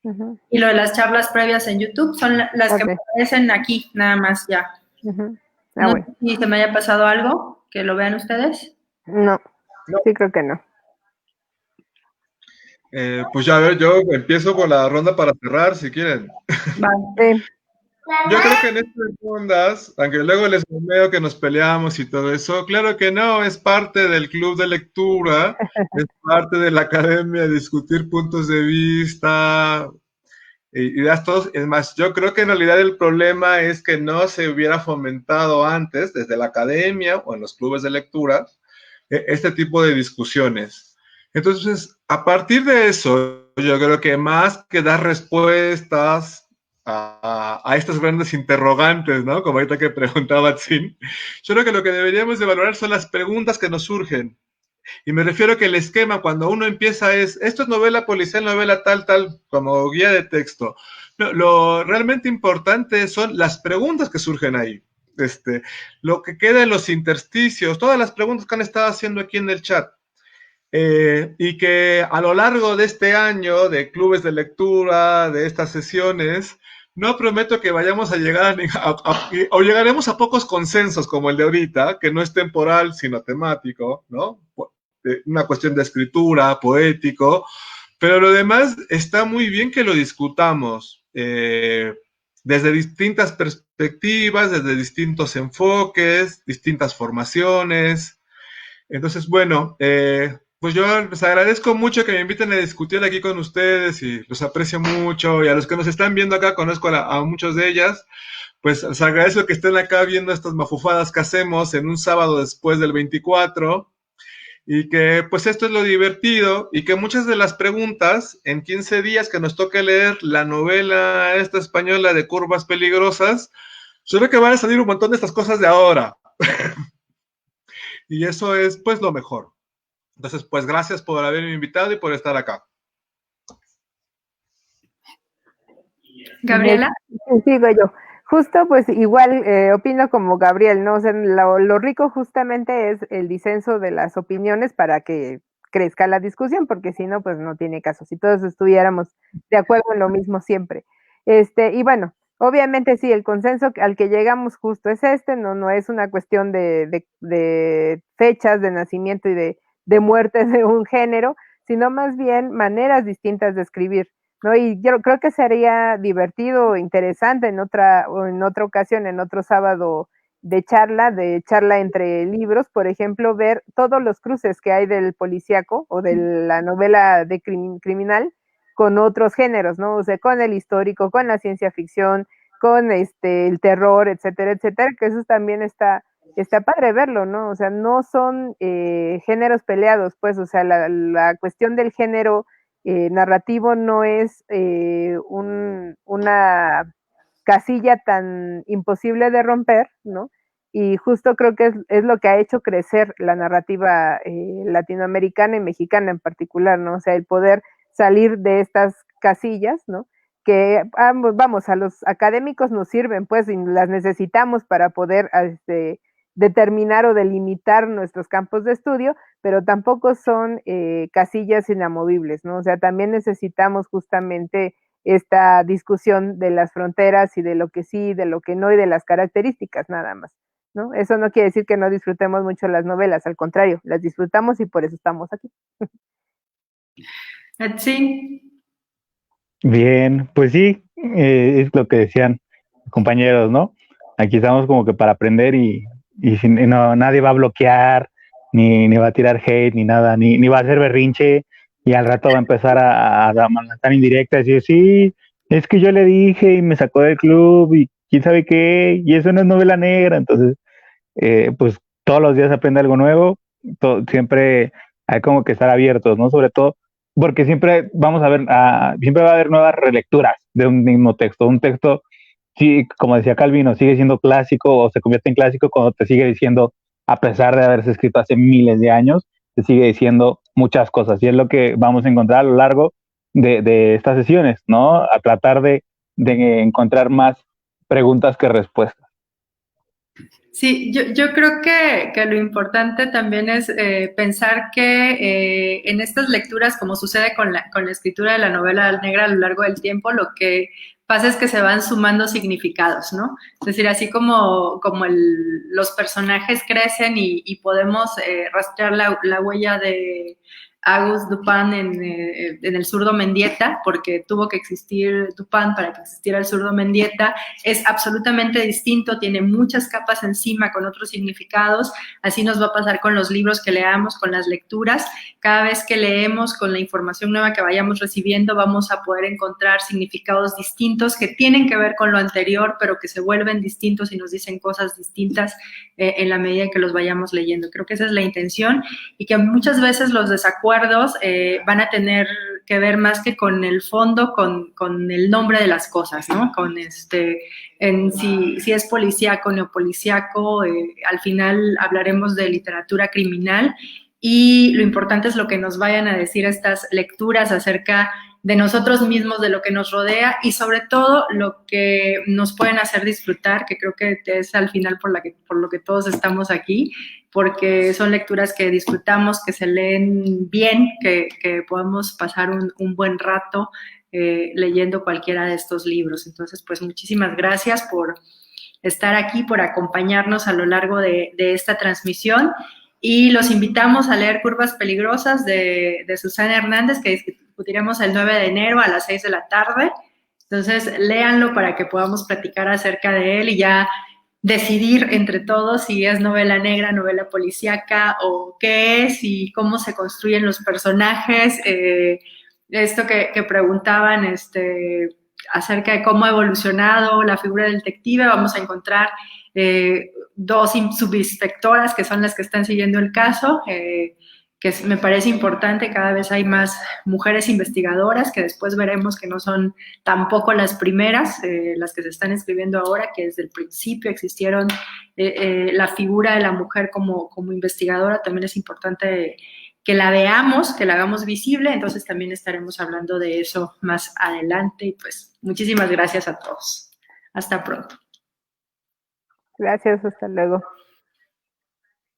Uh-huh. Y lo de las charlas previas en YouTube son las Ok. que me aparecen aquí, nada más ya. Uh-huh. No Bueno. sé si se me haya pasado algo, que lo vean ustedes. No, sí creo que no. Pues ya, a ver, yo empiezo con la ronda para cerrar, si quieren. Vale. Sí. Yo creo que en estas rondas, aunque luego les veo que nos peleamos y todo eso, claro que no, es parte del club de lectura, es parte de la academia de discutir puntos de vista, ideas todos. Es más, yo creo que en realidad el problema es que no se hubiera fomentado antes, desde la academia o en los clubes de lectura, este tipo de discusiones. Entonces, a partir de eso, yo creo que más que dar respuestas a estas grandes interrogantes, ¿no? Como ahorita que preguntaba Tsin, yo creo que lo que deberíamos de valorar son las preguntas que nos surgen. Y me refiero a que el esquema, cuando uno empieza esto es novela policial, novela tal, como guía de texto. No, lo realmente importante son las preguntas que surgen ahí. Lo que queda en los intersticios, todas las preguntas que han estado haciendo aquí en el chat. Y que a lo largo de este año de clubes de lectura, de estas sesiones, no prometo que vayamos a llegar o llegaremos a pocos consensos como el de ahorita, que no es temporal, sino temático, ¿no? Una cuestión de escritura, poético, pero lo demás está muy bien que lo discutamos desde distintas perspectivas, desde distintos enfoques, distintas formaciones. Entonces, bueno, pues yo les agradezco mucho que me inviten a discutir aquí con ustedes y los aprecio mucho. Y a los que nos están viendo acá, conozco a muchos de ellas. Pues les agradezco que estén acá viendo estas mafufadas que hacemos en un sábado después del 24. Y que pues esto es lo divertido y que muchas de las preguntas en 15 días que nos toque leer la novela esta española de Curvas Peligrosas, yo creo que van a salir un montón de estas cosas de ahora. Y eso es pues lo mejor. Entonces, pues gracias por haberme invitado y por estar acá. Gabriela. Sigo yo. Justo, pues igual opino como Gabriel, ¿no? O sea, lo rico justamente es el disenso de las opiniones para que crezca la discusión, porque si no, pues no tiene caso. Si todos estuviéramos de acuerdo en lo mismo siempre. Y bueno, obviamente sí, el consenso al que llegamos justo es no es una cuestión de fechas de nacimiento y de muerte de un género, sino más bien maneras distintas de escribir. ¿No? Y yo creo que sería divertido, interesante en otra ocasión, en otro sábado de charla entre libros, por ejemplo, ver todos los cruces que hay del policíaco o de la novela de criminal con otros géneros, ¿no? O sea, con el histórico, con la ciencia ficción, con el terror, etcétera, etcétera, que eso también está padre verlo, ¿no? O sea, no son géneros peleados, pues, o sea, la cuestión del género narrativo no es una casilla tan imposible de romper, ¿no? Y justo creo que es lo que ha hecho crecer la narrativa latinoamericana y mexicana en particular, ¿no? O sea, el poder salir de estas casillas, ¿no? Que vamos, a los académicos nos sirven, pues, y las necesitamos para poder determinar o delimitar nuestros campos de estudio, pero tampoco son casillas inamovibles, ¿no? O sea, también necesitamos justamente esta discusión de las fronteras y de lo que sí, de lo que no y de las características nada más. ¿no? Eso no quiere decir que no disfrutemos mucho las novelas, al contrario, las disfrutamos y por eso estamos aquí. Sí. Bien, pues sí, es lo que decían compañeros, ¿no? Aquí estamos como que para aprender y no, nadie va a bloquear, ni va a tirar hate, ni nada, ni va a hacer berrinche, y al rato va a empezar a lanzar indirectas y decir, sí, es que yo le dije y me sacó del club y quién sabe qué, y eso no es novela negra. Entonces, pues todos los días aprende algo nuevo, siempre hay como que estar abiertos, ¿no? Sobre todo porque siempre vamos a ver, siempre va a haber nuevas relecturas de un mismo texto. Un texto, sí, como decía Calvino, sigue siendo clásico o se convierte en clásico cuando te sigue diciendo, a pesar de haberse escrito hace miles de años, te sigue diciendo muchas cosas. Y es lo que vamos a encontrar a lo largo de estas sesiones, ¿no? A tratar de encontrar más preguntas que respuestas. Sí, yo creo que lo importante también es pensar que en estas lecturas, como sucede con la escritura de la novela negra a lo largo del tiempo, lo que pasa es que se van sumando significados, ¿no? Es decir, así como los personajes crecen y podemos rastrear la huella de Auguste Dupin en el zurdo Mendieta, porque tuvo que existir Dupin para que existiera el zurdo Mendieta, es absolutamente distinto, tiene muchas capas encima con otros significados. Así nos va a pasar con los libros que leamos, con las lecturas. Cada vez que leemos, con la información nueva que vayamos recibiendo, vamos a poder encontrar significados distintos que tienen que ver con lo anterior, pero que se vuelven distintos y nos dicen cosas distintas en la medida en que los vayamos leyendo. Creo que esa es la intención, y que muchas veces los desacuerdos van a tener que ver más que con el fondo, con el nombre de las cosas, ¿no? Con si es policíaco o neopolicíaco, al final hablaremos de literatura criminal, y lo importante es lo que nos vayan a decir estas lecturas acerca de nosotros mismos, de lo que nos rodea, y sobre todo lo que nos pueden hacer disfrutar, que creo que es al final por lo que todos estamos aquí, porque son lecturas que disfrutamos, que se leen bien, que podamos pasar un buen rato leyendo cualquiera de estos libros. Entonces, pues muchísimas gracias por estar aquí, por acompañarnos a lo largo de esta transmisión, y los invitamos a leer Curvas Peligrosas de Susana Hernández, que discutiremos el 9 de enero a las 6 de la tarde. Entonces, léanlo para que podamos platicar acerca de él y ya decidir entre todos si es novela negra, novela policíaca, o qué es y cómo se construyen los personajes. Esto que preguntaban acerca de cómo ha evolucionado la figura del detective, vamos a encontrar dos subinspectoras que son las que están siguiendo el caso, que me parece importante. Cada vez hay más mujeres investigadoras, que después veremos que no son tampoco las primeras, las que se están escribiendo ahora, que desde el principio existieron. La figura de la mujer como investigadora también es importante que la veamos, que la hagamos visible. Entonces también estaremos hablando de eso más adelante, y pues muchísimas gracias a todos. Hasta pronto. Gracias, hasta luego.